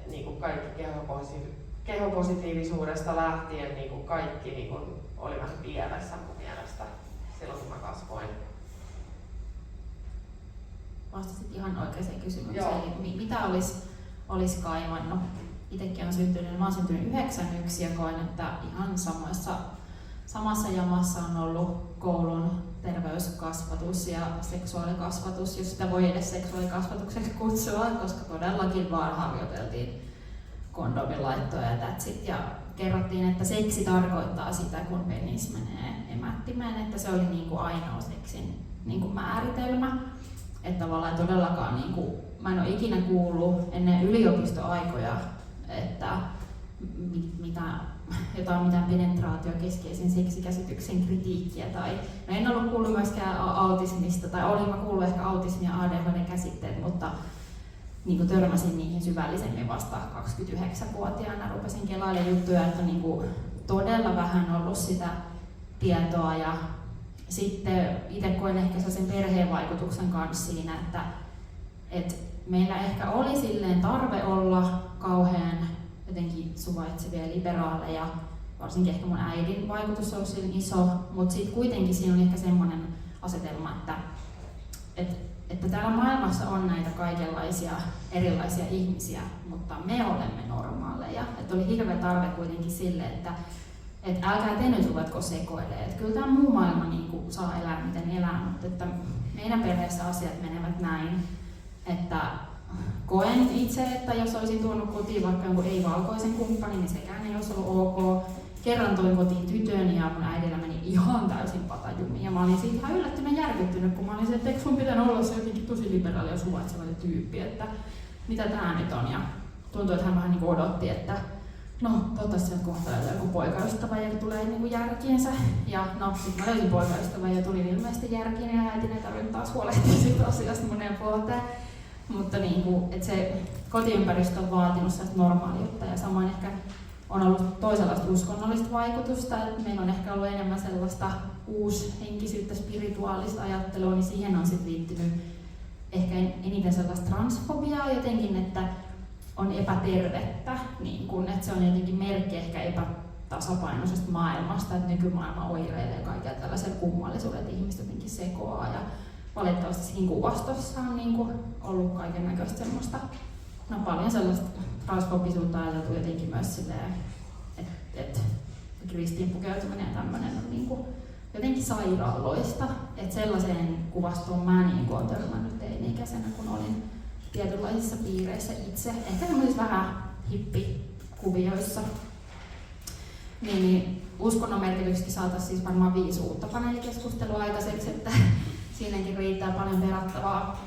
niin kuin kaikki kehopositiivisuudesta lähtien niin kuin kaikki niin kuin oli vähän pielessä mun mielestä silloin kun mä kasvoin. Vastasit ihan oikeaan kysymykseen. Joo. Eli mitä olisi kaivannut? Itsekin olen syntynyt, mä olen syntynyt 91 ja koen, että ihan samassa jamassa on ollut koulun terveyskasvatus ja seksuaalikasvatus, jos sitä voi edes seksuaalikasvatukseksi kutsua, koska todellakin vaan harjoiteltiin kondomilaittoa ja that's it. Ja kerrottiin, että seksi tarkoittaa sitä, kun penis menee emättimeen, että se oli niinku ainoa seksin niinku määritelmä. Että tavallaan todellakaan niinku, mä en ole ikinä kuullut ennen yliopistoaikoja, että mitään penetraatiokeskeisen seksikäsityksen kritiikkiä tai en ollut kuullut myöskään autismista tai olin mä kuullut ehkä autismia ja ADHD-käsitteet, mutta niin törmäsin niihin syvällisemmin vasta 29-vuotiaana, rupesin kelailemaan juttuja, että niin todella vähän ollut sitä tietoa ja sitten itse koin ehkä sen perheen vaikutuksen kanssa siinä, että meillä ehkä oli silleen tarve olla kauhean jotenkin suvaitsevia ja liberaaleja, varsinkin ehkä mun äidin vaikutus on ollut iso, mutta sitten kuitenkin siinä on ehkä semmoinen asetelma, että täällä maailmassa on näitä kaikenlaisia erilaisia ihmisiä, mutta me olemme normaaleja. Että oli hirveä tarve kuitenkin sille, että älkää te nyt ruvetko sekoilemaan. Että kyllä tämä muu maailma niin kuin saa elää miten elää, mutta että meidän perheessä asiat menevät näin, että koen itse, että jos olisin tuonut kotiin vaikka jonkun ei-valkoisen kumppanin, niin sekään ei olisi ollut ok. Kerran toin kotiin tytön ja mun äidillä meni ihan täysin patajumiin. Ja mä olin siitä ihan yllättyneen järkyttynyt, kun mä olin se, että eikö sun pitänyt olla se jotenkin tosi liberaali ja suvaitsevainen tyyppi, että mitä tää nyt on. Ja tuntui, että hän vähän niin kuin odotti, että no toivottavasti sieltä kohta joku poikaystävä, joka tulee niin kuin järkiinsä. Ja no sit mä löysin poikaystävän ja tulin ilmeisesti järkiin ja äitin ei tarvinnut taas huolehtia siitä asiasta moneen vuoteen. Mutta niin kuin, että se kotiympäristö on vaatinut sellaista normaaliutta ja samoin ehkä on ollut toisenlaista uskonnollista vaikutusta, että meillä on ehkä ollut enemmän sellaista uushenkisyyttä, spirituaalista ajattelua, niin siihen on sitten liittynyt ehkä eniten sellaista transfobiaa jotenkin, että on epätervettä, niin kun, että se on jotenkin merkki ehkä epätasapainoisesta maailmasta, että nykymaailma oireilee kaikilla tällaisella kummallisuudella, että ihmiset jotenkin sekoaa ja valitettavasti siinä kuvastossa on niin kuin ollut kaiken näköistä semmoista, no paljon sellaista transfobisuutta ajateltu jotenkin myös silleen, että kristiin pukeutuminen ja tämmöinen on niin kuin jotenkin sairaaloista, että sellaiseen kuvastoon mä niin kuin olen törmännyt teini-ikäisenä, kun olin tietynlaisissa piireissä itse, ehkä semmoisissa vähän hippikuvioissa. Niin uskonnon merkityksestä saataisiin siis varmaan 5 uutta paneelikeskustelua aikaiseksi, että siinäkin riittää paljon perattavaa.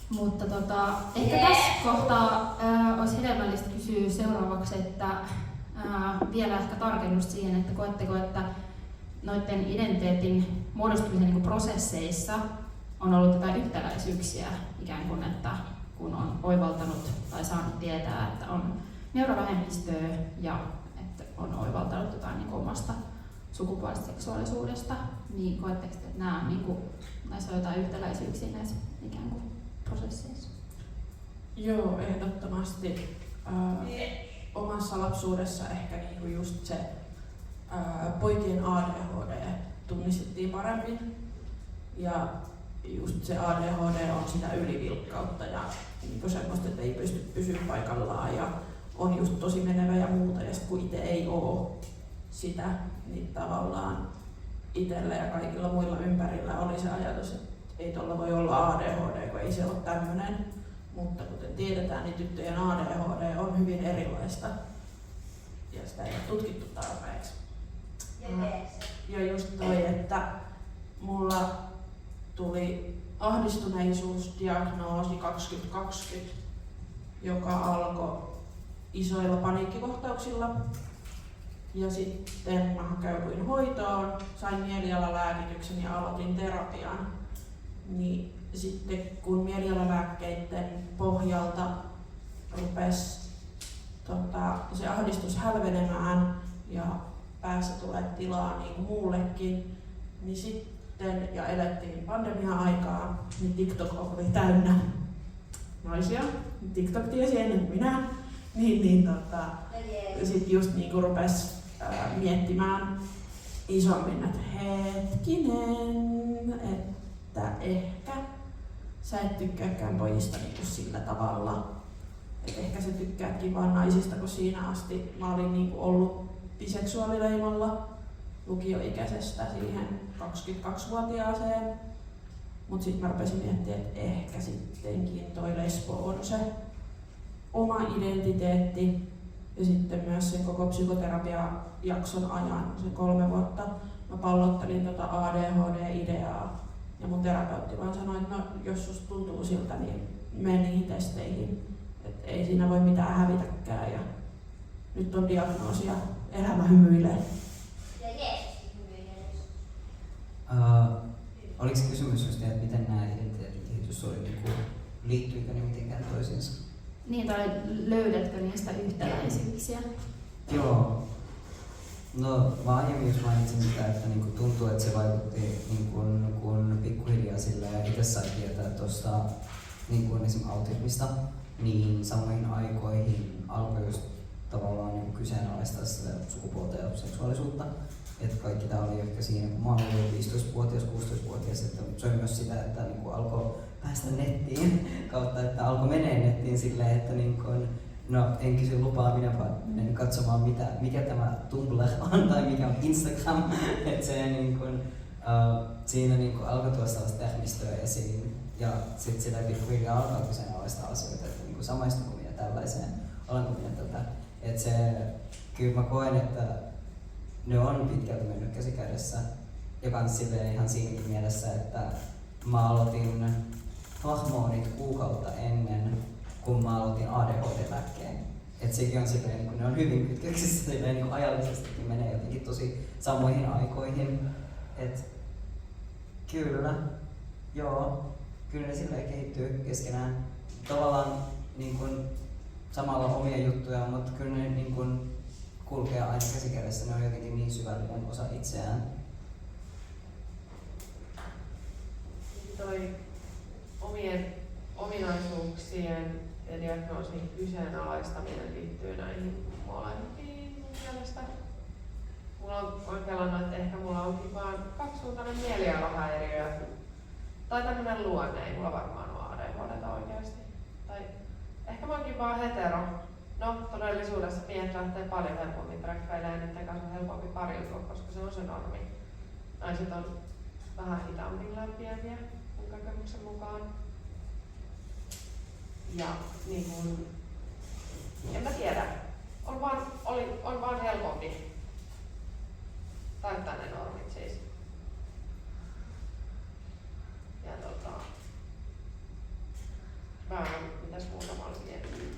Mutta ehkä tässä kohtaa olisi hedelmällistä kysyä seuraavaksi, että vielä ehkä tarkennusta siihen, että koetteko, että noiden identiteetin muodostumisen niin kuin prosesseissa on ollut jotain yhtäläisyyksiä ikään kuin, että kun on oivaltanut tai saanut tietää, että on neurovähemmistöä ja että on oivaltanut jotain niin kuin omasta sukupuolista seksuaalisuudesta, niin koetteko, että nämä on, niin kuin, näissä on jotain yhtäläisyyksiä näissä ikään kuin prosesseissa? Joo, ehdottomasti. Omassa lapsuudessa ehkä niinku just se poikien ADHD tunnistettiin paremmin. Ja just se ADHD on sitä ylivilkkautta ja niinku semmoista, että ei pysty pysyä paikallaan ja on just tosi menevä ja muuta. Ja kun itse ei oo sitä, niin tavallaan itsellä ja kaikilla muilla ympärillä oli se ajatus, että ei tuolla voi olla ADHD, kun ei se ole tämmöinen. Mutta kuten tiedetään, niin tyttöjen ADHD on hyvin erilaista ja sitä ei ole tutkittu tarpeeksi. Ja just toi, että mulla tuli ahdistuneisuusdiagnoosi 2020, joka alkoi isoilla paniikkikohtauksilla. Ja sitten mä hakeuduin hoitoon, sain mielialalääkityksen ja aloitin terapian. Niin sitten kun mielialalääkkeiden pohjalta rupesi se ahdistus hälvenemään ja päässä tulee tilaa niin kuin muullekin, niin sitten, ja elettiin pandemia-aikaa, niin TikTok oli täynnä naisia. TikTok tiesi ennen kuin minä. Sitten just niin kuin rupesi miettimään isommin, että hetkinen, että ehkä sä et tykkääkään pojista niin kuin sillä tavalla. Et ehkä sä tykkäätkin vaan naisista, kun siinä asti mä olin niin kuin ollut biseksuaalileimalla. lukioikäisestä siihen 22-vuotiaaseen. Mutta sitten mä rupesin miettimään, että ehkä sittenkin toi lesbo on se oma identiteetti. Ja sitten myös sen koko psykoterapiajakson ajan, sen 3 vuotta, mä pallottelin ADHD-ideaa. Ja mun terapeutti vaan sanoi, että no, jos susta tuntuu siltä, niin mene niihin testeihin. Että ei siinä voi mitään hävitäkään. Ja nyt on diagnoosi ja elämä hymyilee. Ja Jeesus hymyilee. Oliko se kysymys just, että miten nämä identiteettikehitys oli, liittyykö ne mitenkään toisiinsa? Niin, tai löydätkö niistä yhtäläisyyksiä? Joo. No mä aiemmin just mainitsin sitä, että niinku tuntuu, että se vaikutti kun pikkuhiljaa sillä ja itse sai tietää tuosta niinku esimerkiksi autismista, niin samoihin aikoihin alkoi just tavallaan niinku kyseenalaistaa sitä sukupuolta ja seksuaalisuutta. Että kaikki tää oli ehkä siinä, kun mä olin 15-vuotias, 16-vuotias, että se oli myös sitä, että niinku alkoi päästä nettiin kautta, että alkoi menee nettiin silleen, että niinku, no en kysy lupaa, minä vaan menen katsomaan mikä tämä Tumblr on tai mikä on Instagram. Että se niinku, siinä niinku alkoi tuoda sellaista tähmistöä esiin ja sitten sitä pikkuhiljaa alkaa kyseenalaistaa asioita, että niinku samaistuko minä tällaiseen, olenko minä tätä. Että se, kyllä mä koen, että ne on pitkälti mennyt käsi kädessä ja kans silleen ihan siinäkin mielessä, että mä aloitin hormonit kuukautta ennen kun mä aloitin ADHD-lääkkeen. Et sekin on silleen, niin ne on hyvin kytköksissä silleen, niin ajallisestikin menee jotenkin tosi samoihin aikoihin. Et kyllä, joo, kyllä ne silleen kehittyy keskenään. Tavallaan niin kuin samalla omia juttuja, mutta kyllä ne niin kuin kulkee aina käsikädessä, ne on jotenkin niin syvällinen osa itseään. Toi omien ominaisuuksien ja diagnoosin kyseenalaistaminen liittyy näihin molempiin mun mielestä. Mulla on kelannut, että ehkä mulla onkin vaan kaksisuuntainen mielialahäiriö tai tämmönen luonne, ei mulla varmaan ole ADHD:ta oikeasti. Tai ehkä mä oonkin vaan hetero. No, todellisuudessa miehet lähtee paljon helpommin treffeilemään, niiden kanssa on helpompi pariutua, koska se on se normi. Naiset on vähän hitaampia lämpiäviä mun kokemuksen mukaan. Ja niin kun, en mä tiedä, on vaan helpompi täyttää ne normit siis. Ja mitäs muuta mä olisin miettinyt?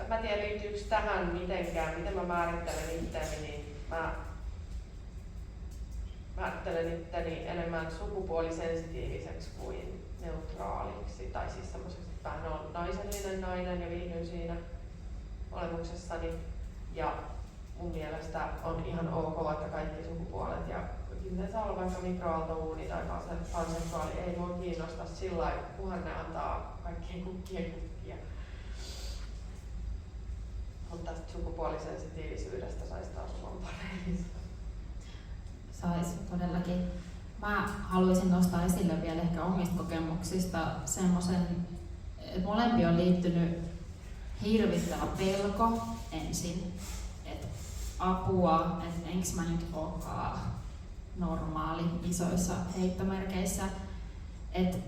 Mä en tiedä liittyykö tähän mitenkään, miten mä määrittelen itseäni, niin mä määrittelen itteni enemmän sukupuolisensitiiviseksi kuin neutraaliksi. Tai siis semmoiseksi, että mä oon naisellinen nainen ja viihdyn siinä olemuksessani. Ja mun mielestä on ihan ok, että kaikki sukupuolet ja ne saa olla vaikka mikroaaltouuni tai panseksuaali, ei mua kiinnosta sillä lailla, kunhan ne antaa kaikkien kukkien kukkia. Mutta tästä sukupuolisensitiivisyydestä saisi taas oman paneelista. Sais todellakin. Mä haluaisin nostaa esille vielä ehkä omista kokemuksista semmoisen, että molempi on liittynyt hirvittävä pelko ensin, että apua, että enkö mä nyt olekaan normaali isoissa heittomerkeissä. Et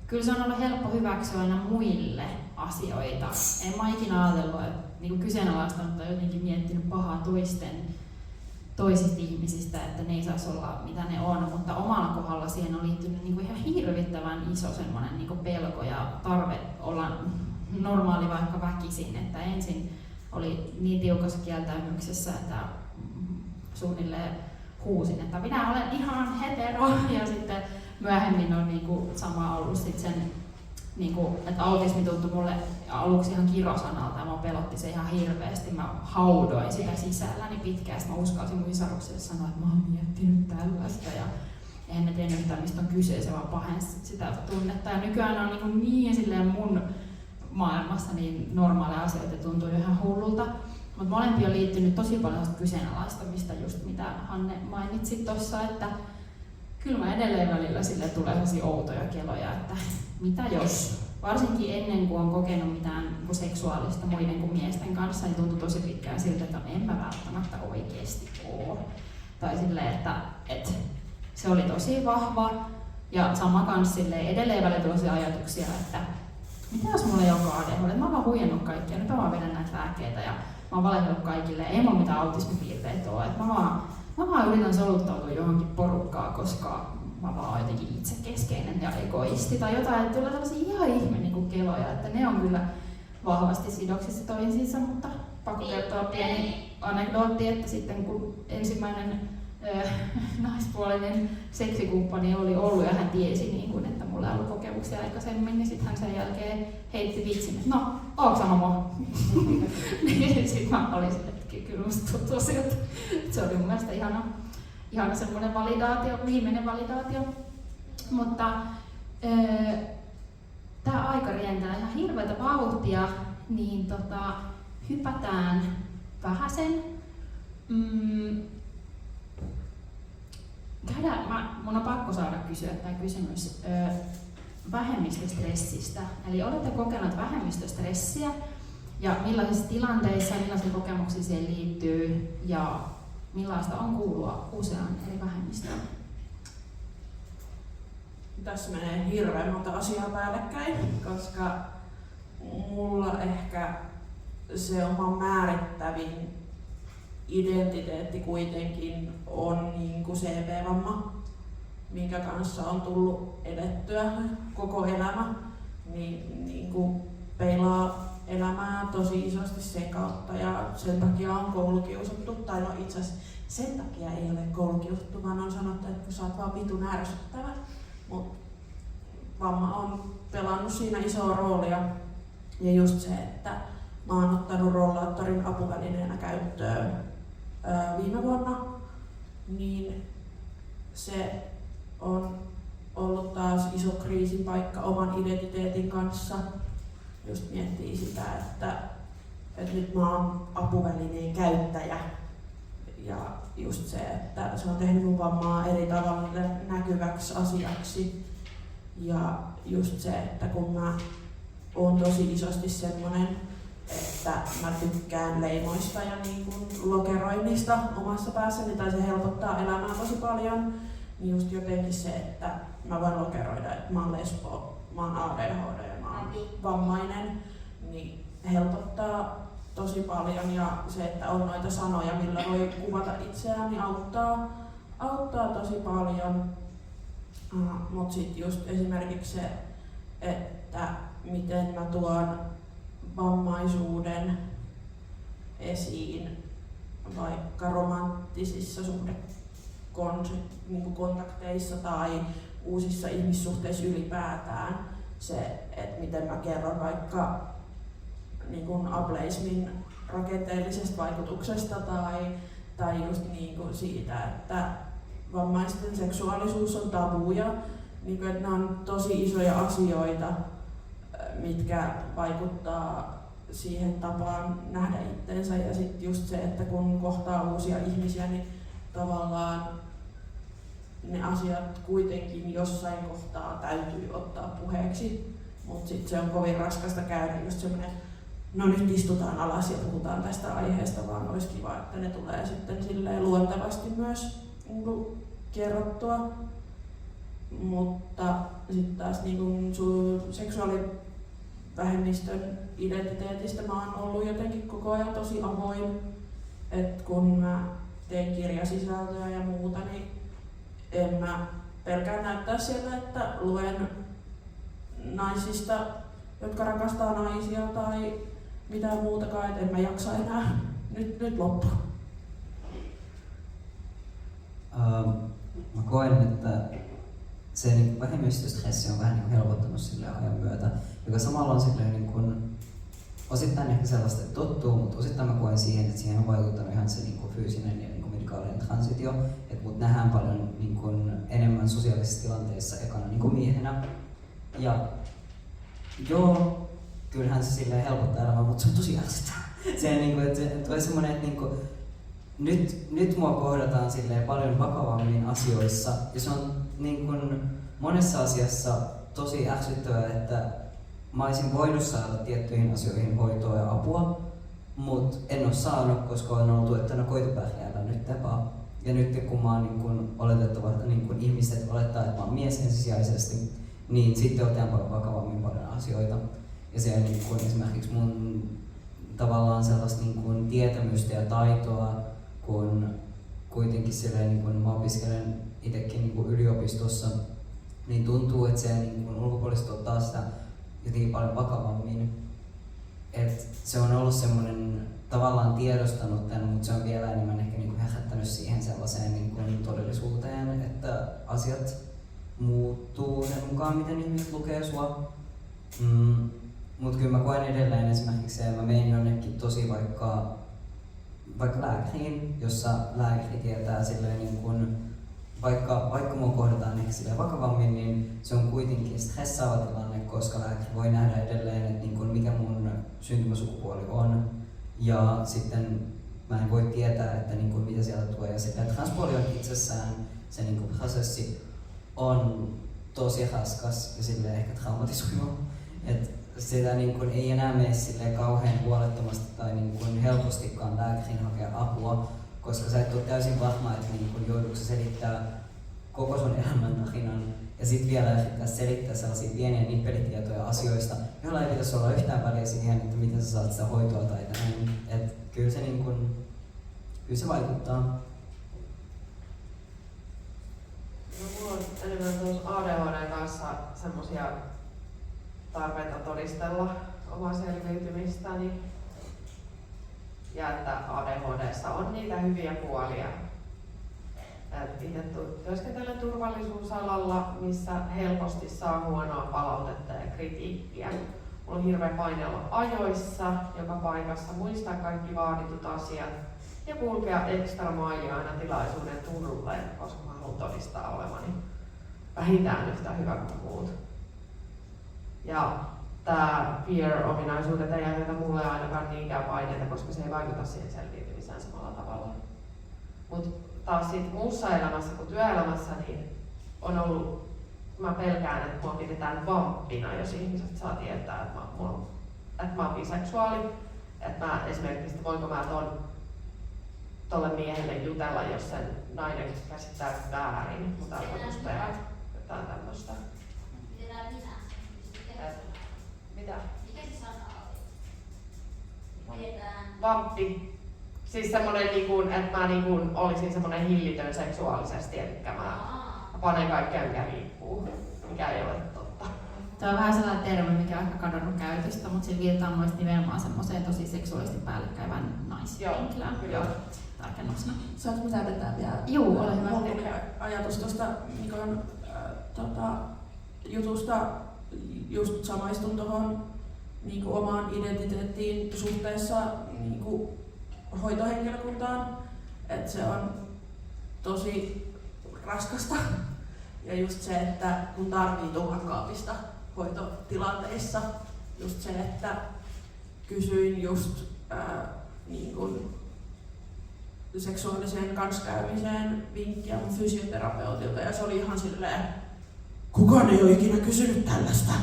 kyllä se on ollut helppo hyväksyä aina muille asioita. En mä ikinä ajatellut, että niin kyseenalaistanut tai jotenkin miettinyt pahaa toisista ihmisistä, että ne ei saisi olla mitä ne on, mutta omalla kohdalla siihen on liittynyt niin kuin ihan hirvittävän iso semmoinen niin kuin pelko ja tarve olla normaali vaikka väkisin, että ensin oli niin tiukassa kieltäymyksessä, että suunnilleen huusin, että minä olen ihan hetero, ja sitten myöhemmin on niin kuin sama ollut sit sen, niin kuin, että autismi tuntui mulle aluksi ihan kirosanalta ja mä pelotti se ihan hirveästi. Mä haudoin sitä sisälläni pitkään, mä uskalsin mun isärukselle sanoa, että mä oon miettinyt tällaista ja eihän ne tiennyt yhtään mistä on kyse, se vaan pahensi sitä tunnetta. Ja nykyään on niin silleen mun maailmassa niin normaaleja asioita tuntuu ihan hullulta. Mutta molempi on liittynyt tosi paljon kyseenalaistamista, just mitä Hanne mainitsi tuossa, että kyllä mä edelleen välillä sille tulee sellaisia outoja keloja, että mitä jos, varsinkin ennen kuin on kokenut mitään niin seksuaalista muiden kuin miesten kanssa, niin tuntui tosi pitkään siltä, että en mä välttämättä oikeasti ole. Tai silleen, että se oli tosi vahva. Ja sama kanssa silleen, edelleen välillä tuli ajatuksia, että mitä jos mulla ei olekaan ADHD, mä oon vaan huijannut kaikkia, nyt mä vaan vedän näitä lääkkeitä ja mä oon valehdellut kaikille, ei mulla mitään autismipiirteitä ole. Mä vaan yritän soluttautua johonkin porukkaan, koska mä vaan oon jotenkin itsekeskeinen ja egoisti tai jotain, että tulee tällaisia ihan ihme niin keloja, että ne on kyllä vahvasti sidoksissa toisiinsa, mutta pakko kertoa pieni anekdootti, että sitten kun ensimmäinen naispuolinen seksikumppani oli ollut ja hän tiesi, niin kun, että mulla ei ollut kokemuksia aikaisemmin, niin sitten hän sen jälkeen heitti vitsin, että no, ootko sä homo? Niin sitten mä olin sille, että kyllä musta tuntuu siltä. Se oli mun mielestä ihana semmoinen validaatio, viimeinen validaatio. Mutta tää aika rientää ihan hirveätä vauhtia, niin hypätään vähäsen. Mun on pakko saada kysyä tämä kysymys vähemmistöstressistä. Eli olette kokeneet vähemmistöstressiä ja millaisissa tilanteissa, millaisia kokemuksia siihen liittyy ja millaista on kuulua useaan eri vähemmistöön? Tässä menee hirveän monta asiaa päällekkäin, koska mulla ehkä se oma määrittävin identiteetti kuitenkin on niin kuin CP-vamma, minkä kanssa on tullut edettyä koko elämä, niin kuin peilaa elämää tosi isosti sen kautta ja sen takia on koulukiusattu, tai no itse asiassa sen takia ei ole koulukiusattu, vaan on sanottu, että kun sä oot vaan vitun ärsyttävä, mutta vamma on pelannut siinä isoa roolia ja just se, että mä oon ottanut rollaattorin apuvälineenä käyttöön viime vuonna, niin se on ollut taas iso kriisin paikka oman identiteetin kanssa. Just miettii sitä, että nyt mä oon apuvälineen käyttäjä ja just se, että se on tehnyt mun vammaa eri tavalla näkyväksi asiaksi. Ja just se, että kun mä oon tosi isosti semmonen, että mä tykkään leimoista ja niin kuin lokeroinnista omassa päässäni, tai se helpottaa elämää tosi paljon, niin just jotenkin se, että mä voin lokeroida, että mä oon lesbo, mä oon ADHD ja mä oon vammainen, niin helpottaa tosi paljon ja se, että on noita sanoja, millä voi kuvata itseään, niin auttaa tosi paljon. Mut sit just esimerkiksi se, että miten mä tuon vammaisuuden esiin vaikka romanttisissa kontakteissa tai uusissa ihmissuhteissa ylipäätään. Se, että miten mä kerron vaikka niin kuin ableismin rakenteellisesta vaikutuksesta tai just niin kuin siitä, että vammaisten seksuaalisuus on tabuja, niin kuin, että nämä on tosi isoja asioita, mitkä vaikuttaa siihen tapaan nähdä itteensä ja sitten just se, että kun kohtaa uusia ihmisiä, niin tavallaan ne asiat kuitenkin jossain kohtaa täytyy ottaa puheeksi, mutta sitten se on kovin raskasta käydä just semmoinen, no nyt istutaan alas ja puhutaan tästä aiheesta, vaan olisi kiva, että ne tulee sitten silleen luontevasti myös kerrottua. Mutta sitten taas niin seksuaalivähemmistön identiteetistä mä oon ollut jotenkin koko ajan tosi avoin. Et kun mä teen kirjasisältöä ja muuta, niin en mä pelkää näyttää siellä, että luen naisista, jotka rakastaa naisia tai mitään muutakaan, et en mä jaksa enää. Nyt loppu. Mä koen, että se niin vähemmistöstressi on vähän niin helpottanut sille ajan myötä, joka samalla on silleen niin kuin, osittain ehkä sellaista, että tottuu, mutta osittain mä koen siihen, että siihen on vaikuttanut ihan se niin kuin fyysinen ja niin kuin medikaalinen transitio, että mut nähdään paljon niin kuin enemmän sosiaalisissa tilanteissa ekana niin kuin miehenä. Ja joo, kyllähän se silleen helpottaa elämää, mutta se on tosi ärsyttävää. Se niin kuin, että tulee semmoinen, että niin kuin, nyt mua kohdataan silleen paljon vakavammin asioissa ja se on niin kuin monessa asiassa tosi ärsyttävää, että mä olisin voinut saada tiettyihin asioihin hoitoa ja apua, mutta en ole saanut, koska on oltu, että no koitu pärjäällä nyt tepaa. Ja nyt kun mä oon niin niin ihmiset olettaa, että mä oon mies ensisijaisesti, niin sitten otetaan paljon vakavammin paljon asioita. Ja se niin kuin esimerkiksi mun tavallaan sellaista niin kuin tietämystä ja taitoa, kun kuitenkin silleen, niin kun mä opiskelen itsekin niin kuin yliopistossa, niin tuntuu, että se niin kuin ulkopuolista ottaa sitä jotenkin paljon vakavammin. Et se on ollut semmoinen tavallaan tiedostanut tämän, mutta se on vielä enemmän ehkä niin kuin herättänyt siihen sellaiseen niin kuin todellisuuteen, että asiat muuttuu sen mukaan, miten ihmiset lukee sua. Mutta kyllä mä koen edelleen esimerkiksi se, että mä menen jonnekin tosi vaikka lääkäriin, jossa lääkäri tietää silleen niin kun, vaikka mua kohdataan ehkä silleen vakavammin, niin se on kuitenkin stressaava tilanne, koska lääkäri voi nähdä edelleen, että niin kun mikä mun syntymäsukupuoli on. Ja sitten mä en voi tietää, että niin kun mitä sieltä tulee. Ja sitten transpuoli on itsessään, se niin kun prosessi on tosi raskas ja silleen ehkä traumatisoiva. Sitä niin kuin ei enää mene kauhean huolettomasti tai niin kuin helpostikaan lääkärin hakea apua, koska sä et ole täysin varma, että niin kuin joudutko selittää koko sun elämäntarinan ja sitten vielä yrittää selittää sellaisia pieniä nippelitietoja asioista, joilla ei pitäisi olla yhtään väliä siihen, että miten sä saat sitä hoitoa tai näin. Et kyllä se, niin kuin, kyllä se vaikuttaa. No, mulla on enemmän tuossa ADHD kanssa semmosia tarpeita todistella omaa selviytymistäni ja että ADHD:ssa on niitä hyviä puolia. Itse työskentelen turvallisuusalalla, missä helposti saa huonoa palautetta ja kritiikkiä. Mulla on hirveä paine olla ajoissa, joka paikassa, muistaa kaikki vaaditut asiat ja kulkea ekstra mailia aina tilaisuuden turulleen, koska mä haluan todistaa olevani vähintään yhtä hyvä kuin muut. Ja tämä fear-ominaisuudet ei aiheuta mulle ainakaan niinkään paineita, koska se ei vaikuta siihen selviytymiseen samalla tavalla. Mutta taas sit muussa elämässä kuin työelämässä niin on ollut, mä pelkään, että mua pidetään vamppina, jos ihmiset saa tietää, että mä oon biseksuaali. Että mä esimerkiksi, voinko mä tolle miehelle jutella, jos sen nainen käsittää väärin mun tarkoitusta ja jotain tämmöstä. Mitä? Mikä se sana oli? Pidetään. Vamppi. Siis semmonen, että mä olisin semmonen hillitön seksuaalisesti, eli mä panen kaikkea mikä riippuu, mikä ei ole totta. Tämä on vähän sellainen termi, mikä on ehkä kadonnut käytöstä, mutta sillä viitataan myös nimenomaan semmoiseen tosi seksuaalisesti päällekkäivään naishenkilöön. Joo. Tarkennuksena. Saanko mä täydentää vielä? Juu, ole hyvä. Mulla tuli ajatus tuosta Mikon jutusta, just samaistun tuohon niin omaan identiteettiin suhteessa niin hoitohenkilökuntaan, että se on tosi raskasta. Ja just se, että kun tarvii tuhakaapista hoitotilanteissa, just se, että kysyin just niin kuin seksuaaliseen kanssakäymiseen vinkkiä mun fysioterapeutilta ja se oli ihan silleen, kukaan ei ole ikinä kysynyt tällaista.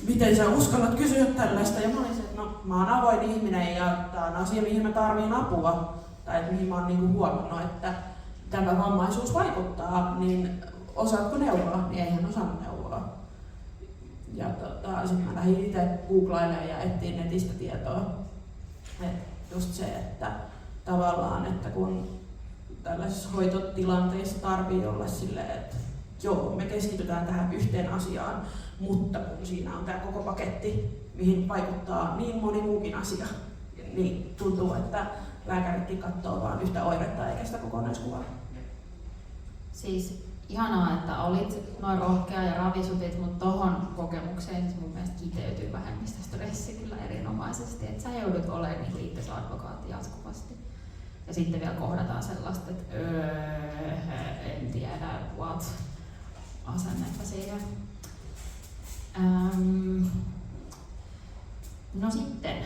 Miten sä uskallat kysyä tällaista? Ja mä olin se, että no, mä oon avoin ihminen ja tää on asia, mihin mä tarviin apua. Tai mihin mä oon niinku huomannut, että tämä vammaisuus vaikuttaa, niin osaatko neuvoa? Niin eihän osannut neuvoa. Ja sitten mä lähdin itse googlailemaan ja etsiin netistä tietoa. Et just se, että tavallaan, että kun tällaisissa hoitotilanteissa tarvii olla silleen, että joo, me keskitytään tähän yhteen asiaan, mutta kun siinä on tämä koko paketti, mihin vaikuttaa niin moni muukin asia, niin tuntuu, että lääkäritkin katsoo vain yhtä oiretta eikä sitä kokonaiskuvaa. Siis ihanaa, että olit noin rohkea ja ravisutit, mutta tohon kokemukseen siis mun mielestä kiteytyy vähemmistöstressi kyllä erinomaisesti, että sä joudut olemaan niin itse advokaatti jatkuvasti. Ja sitten vielä kohdataan sellaista, että en tiedä, what asennetta siihen. No sitten,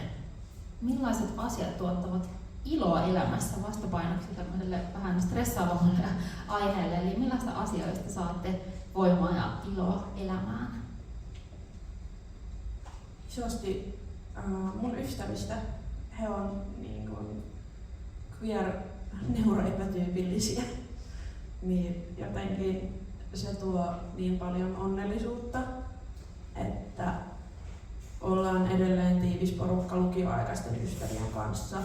millaiset asiat tuottavat iloa elämässä vastapainoksi tämmöiselle vähän stressaavalle aiheelle? Eli millaista asioista saatte voimaa ja iloa elämään? isosti mun ystävistä. He on niin kuin queer neuroepätyypillisiä. Niin jotenkin se tuo niin paljon onnellisuutta, että ollaan edelleen tiivis porukka lukioaikaisten ystävien kanssa.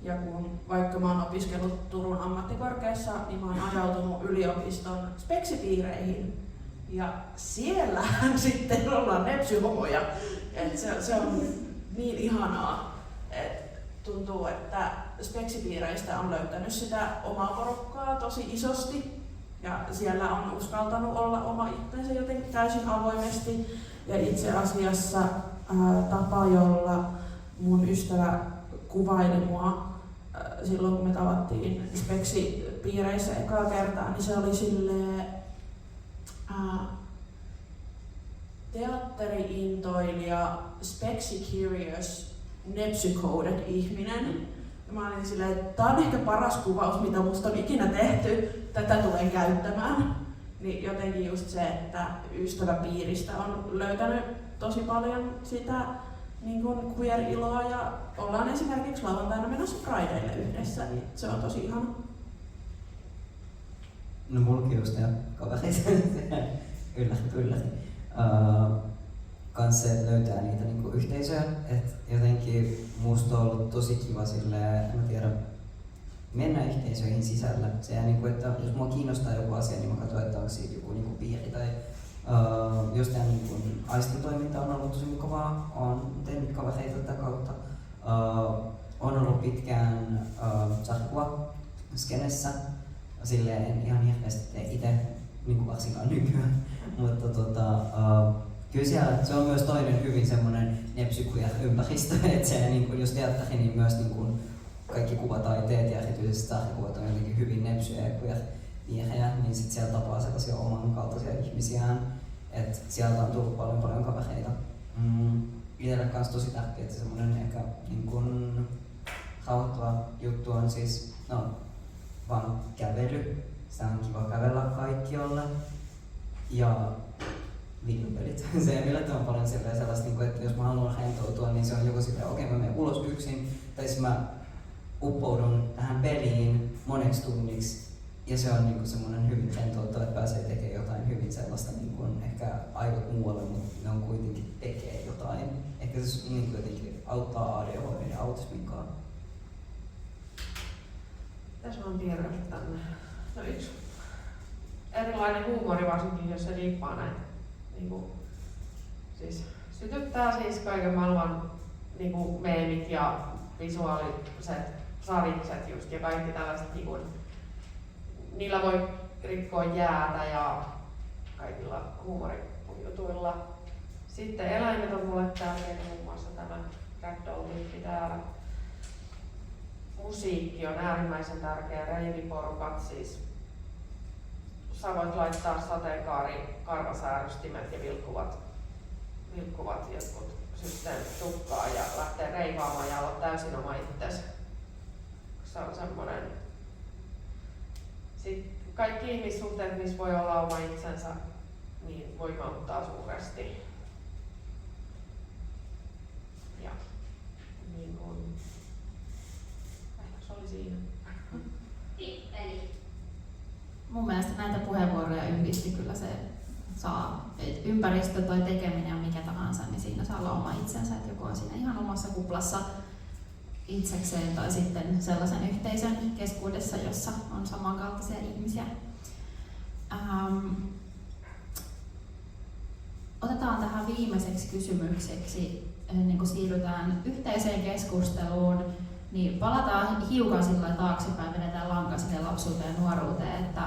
Ja kun vaikka mä oon opiskellut Turun ammattikorkeassa, niin mä oon ajautunut yliopiston speksipiireihin. Ja siellähän sitten ollaan nepsyhomoja. Et se on niin ihanaa, että tuntuu, että speksipiireistä on löytänyt sitä omaa porukkaa tosi isosti. Ja siellä on uskaltanut olla oma itsensä jotenkin täysin avoimesti. Ja itse asiassa tapa, jolla mun ystävä kuvaili mua silloin, kun me tavattiin speksipiireissä ekaa kertaa, niin se oli silleen teatteri-intoilija, speksi-curious, nepsy-coded ihminen. Ja mä olin silleen, että tää on ehkä paras kuvaus, mitä musta on ikinä tehty, tätä tulen käyttämään. Niin jotenkin just se, että ystäväpiiristä on löytänyt tosi paljon sitä niin kuin queer-iloa ja ollaan esimerkiksi lauantaina menossa Prideille yhdessä, niin se on tosi ihana. No mullakin just ne kavereita, yllätti. Kans se, että löytää niitä niinku yhteisöjä, että jotenkin musta on ollut tosi kiva silleen, en mä tiedä, mennä yhteisöihin sisällä. Se, niinku, että jos mua kiinnostaa joku asia, niin mä katson, että onko siitä joku niinku piiri tai jos tämä niinku, aistitoiminta on ollut tosi mukavaa, on tehnyt kavereita tätä kautta. On ollut pitkään sarkua skenessä, silleen en ihan hirveästi tee itse, niinku varsinkaan nykyään, mutta kyllä siellä, se on myös toinen hyvin semmoinen nepsy-queer-ympäristö, että se, niin kuin, jos teatteri, niin myös niin kuin, kaikki kuvataiteet ja erityisesti sarjakuvat on jotenkin hyvin nepsyjä ja queer-piirejä, niin sit siellä tapaa sellaisia omankaltaisia ihmisiään, että sieltä on tullut paljon kavereita. Itselle kanssa tosi tärkeää, että semmoinen ehkä niin kuin, rauhoittava juttu on siis, vaan kävely. Sitä on kiva kävellä kaikkialle. Ja videopelit. Se on yllättävän paljon sellaista, että jos mä haluan rentoutua, niin se on joko silleen, okei, mä menen ulos yksin, tai siis mä uppoudun tähän peliin moneksi tunniksi. Ja se on niinku semmoinen hyvin rentouttava, että pääsee tekemään jotain hyvin sellaista, niinku ehkä aivot muualle, mutta ne on kuitenkin tekee jotain. Ehkä se niinku jotenkin auttaa ADHD ja autisminkaan. Tässä mä oon piirrellyt tänne. No yksi erilainen huumori, varsinkin jos se liippaa näitä. Niinku, siis sytyttää siis kaiken maailman niinku meemit ja visuaaliset sarikset just ja kaikki tällaiset niinku, niillä voi rikkoa jäätä ja kaikilla huumorijutuilla. Sitten eläimet on mulle tärkeitä, muun muassa tämä ragdoll-lippi täällä. Musiikki on äärimmäisen tärkeä, reiviporukat siis. Sä voit laittaa sateenkaari, karvasäärystimet ja vilkkuvat jotkut systeemit tukkaan ja lähtee reivaamaan ja olla täysin oma itsesi. Se on semmoinen. Sitten kaikki ihmissuhteet, missä voi olla oma itsensä, niin voimauttaa suuresti. Ja niin kuin, ehkä se oli siinä. Tippeli. Mun mielestä näitä puheenvuoroja yhdisti kyllä se, saa ympäristö tai tekeminen ja mikä tahansa, niin siinä saa olla oma itsensä, että joku on siinä ihan omassa kuplassa itsekseen tai sitten sellaisen yhteisön keskuudessa, jossa on samankaltaisia ihmisiä. Otetaan tähän viimeiseksi kysymykseksi, ennen kuin siirrytään yhteiseen keskusteluun, niin palataan hiukan sillä taaksepäin, vedetään lanka sinne lapsuuteen ja nuoruuteen, että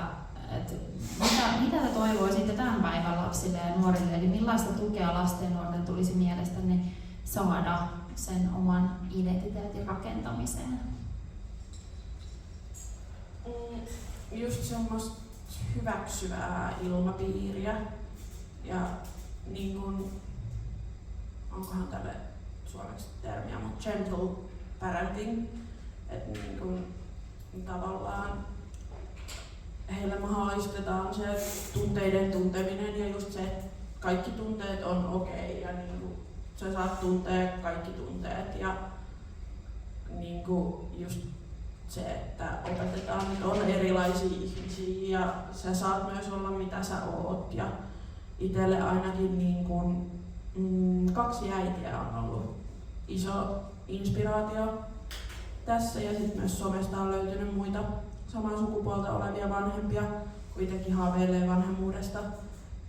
mitä te toivoisitte tämän päivän lapsille ja nuorille, eli millaista tukea lasten ja nuorten tulisi mielestäni saada sen oman identiteetin rakentamiseen? Just semmoista hyväksyvää ilmapiiriä ja niin kun, onkohan tälle suomeksi termiä, mutta gentle parenting, että niin kun, tavallaan heille mahdollistetaan se tunteiden tunteminen ja just se, että kaikki tunteet on okei ja niin kun, sä saat tuntea kaikki tunteet ja niinku just se, että opetetaan, että on erilaisia ihmisiä ja sä saat myös olla mitä sä oot. Ja itselle ainakin niin kun, 2 äitiä on ollut iso inspiraatio tässä ja sitten myös somesta on löytynyt muita samaa sukupuolta olevia vanhempia, kun itsekin haaveilee vanhemmuudesta.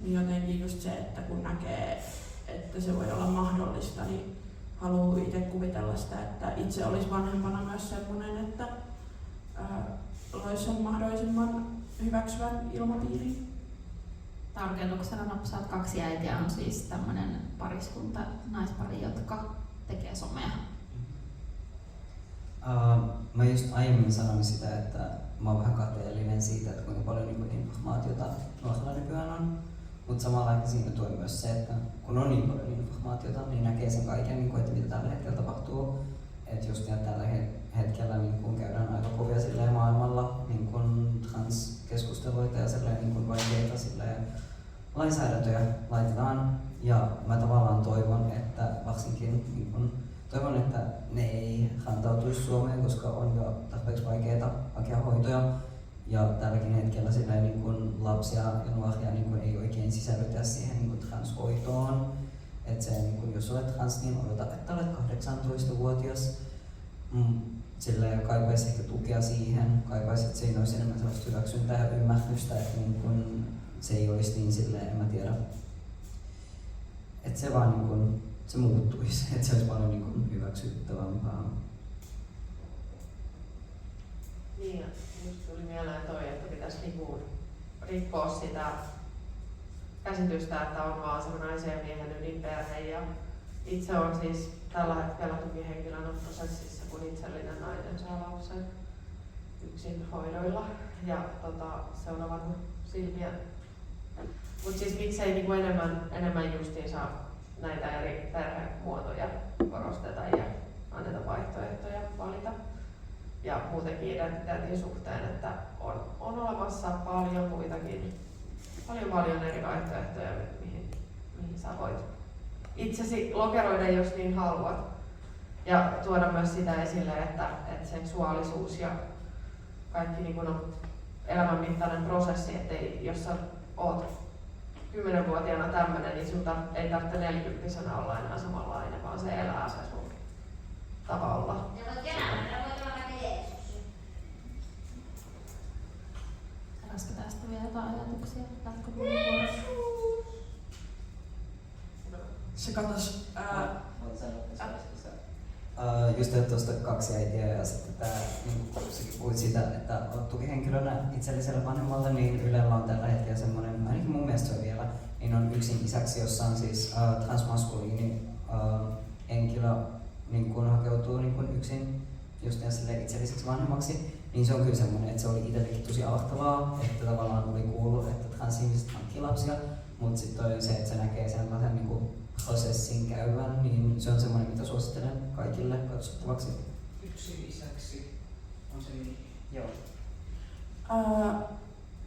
Niin jotenkin just se, että kun näkee, että se voi olla mahdollista, niin haluaa itse kuvitella sitä, että itse olisi vanhempana myös sellainen, että loisi sen mahdollisimman hyväksyvän ilmapiirin. Tarkoituksena Napsaat 2 äitiä on siis tämmöinen pariskunta, naispari, jotka tekee somea. Mä just aiemmin sanoin sitä, että mä oon vähän kateellinen siitä, että kuinka paljon niinku informaatiota nuorilla nykyään on. Mutta samalla aikaa siinä tuo myös se, että kun on niin paljon informaatiota, niin näkee sen kaiken, niin kuin, että mitä tällä hetkellä tapahtuu. Että just tällä hetkellä niin kun käydään aika kovia silleen maailmalla niin kun transkeskusteluita ja silleen, niin kun vaikeita silleen, lainsäädäntöjä laitetaan. Ja mä tavallaan toivon, että varsinkin niin kun, toivon, että ne ei rantautuisi Suomeen, koska on jo tarpeeksi vaikeaa hakea hoitoja. Ja tälläkin hetkellä silleen, niin kun lapsia ja nuoria niin kun ei oikein sisällytä siihen niin kun transhoitoon. Et se, niin kun jos olet trans, niin odota, että olet 18-vuotias. Silleen kaipaisi ehkä tukea siihen, kaipaisi, että siinä olisi enemmän sellaista hyväksyntää ja ymmärrystä, että niin kun se ei olisi niin silleen, en mä tiedä. Että se vaan niin kun, se muuttuisi, että se olisi paljon niin kun hyväksyttävämpää. Niin, just tuli mieleen toi, että pitäisi niinku rikkoa sitä käsitystä, että on vaan se naisen ja miehen ydinperhe. Ja itse on siis tällä hetkellä tukihenkilönä prosessissa, kun itsellinen nainen saa lapsen yksin hoidoilla. Ja se on avannut silmiä. Mutta siis miksei niinku enemmän justiinsa näitä eri perhemuotoja korosteta ja anneta vaihtoehtoja valita. Ja muutenkin identiteetin suhteen, että on olemassa paljon muitakin, paljon eri vaihtoehtoja, mihin sä voit itsesi lokeroida, jos niin haluat. Ja tuoda myös sitä esille, että seksuaalisuus ja kaikki niin kun on elämänmittainen prosessi, että jos sä oot 10-vuotiaana tämmönen, niin sulta ei tarvitse 40-vuotiaana olla enää samanlainen, vaan se elää se sun tavalla. Olisiko tästä vielä jotain ajatuksia jatkopuheenvuorossa? Se katos. Just tuosta 2 äitiä ja sitten tää, niin puhuit siitä, että olet tukihenkilönä itselliselle vanhemmalle, niin Ylellä on tällä hetkellä semmoinen, ainakin mun mielestä se on vielä, niin on yksin isäksi, jossa on siis transmaskuliini henkilö niin kun hakeutuu niin kun yksin just itselliseksi vanhemmaksi, niin se on kyllä semmoinen, että se oli itsellekin tosi aloittavaa, että tavallaan oli kuullut, että transihmiset hankkii lapsia, mutta sitten se, että se näkee sellaisen niin kuin prosessin käyvän, niin se on semmoinen, mitä suosittelen kaikille katsottavaksi. Yksi isäksi on se nimi. Joo.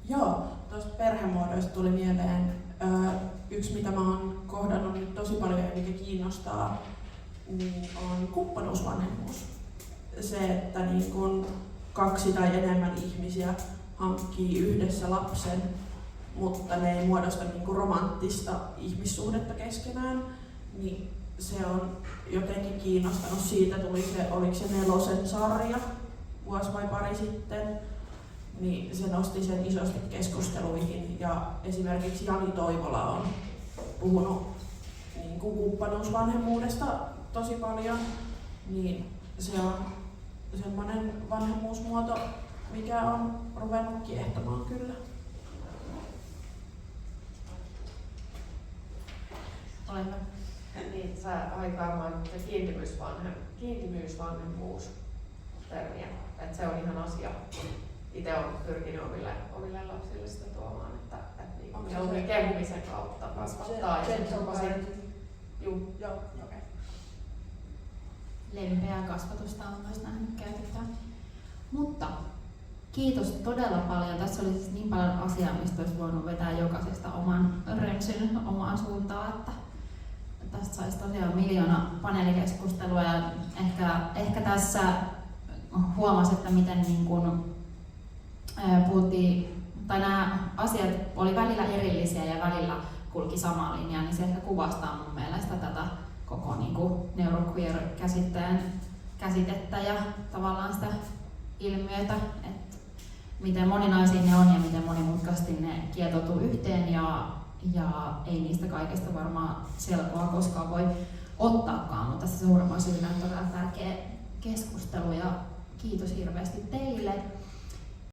Joo, tuosta perhemuodoista tuli mieleen yksi, mitä mä oon kohdannut nyt tosi paljon ja mikä kiinnostaa, niin on kumppanuusvanhemmuus. Se, että niin kun 2 tai enemmän ihmisiä hankkii yhdessä lapsen, mutta ne ei muodosta niin kuin romanttista ihmissuhdetta keskenään, niin se on jotenkin kiinnostanut. Siitä tuli se, oliko se 4 sarja vuosi vai pari sitten, niin se nosti sen isosti keskusteluihin. Ja esimerkiksi Jani Toivola on puhunut niin kuin kumppanuusvanhemmuudesta tosi paljon, niin se on semmoinen vanhemmuusmuoto, mikä on ruvennut kiehtomaan kyllä. Olemme. Niin, sä aikaamaan kiintymyysvanhemmuus termiä, että se on ihan asia. Itse olen pyrkinyt omille lapsille sitä tuomaan, että se on kehumisen kautta kasvattaa. Juu. Joo, okei. Lempeää kasvatusta on myös nähnyt käytetään. Mutta kiitos todella paljon. Tässä oli siis niin paljon asiaa, mistä olisi voinut vetää jokaisesta oman rönsyn omaan suuntaan, että tästä saisi tosiaan 1 miljoona paneelikeskustelua ja ehkä tässä huomasi, että miten niin kun, puhuttiin, tai nämä asiat oli välillä erillisiä ja välillä kulki samaa linjaa, niin se ehkä kuvastaa mun mielestä tätä koko niin kuin neuroqueer-käsitteen käsitettä ja tavallaan sitä ilmiötä, että miten moninaisia ne on ja miten monimutkaisesti ne kietoutuu yhteen ja ei niistä kaikesta varmaan selkoa koskaan voi ottaakaan, mutta se suurimman syynä on todella tärkeä keskustelu ja kiitos hirveästi teille.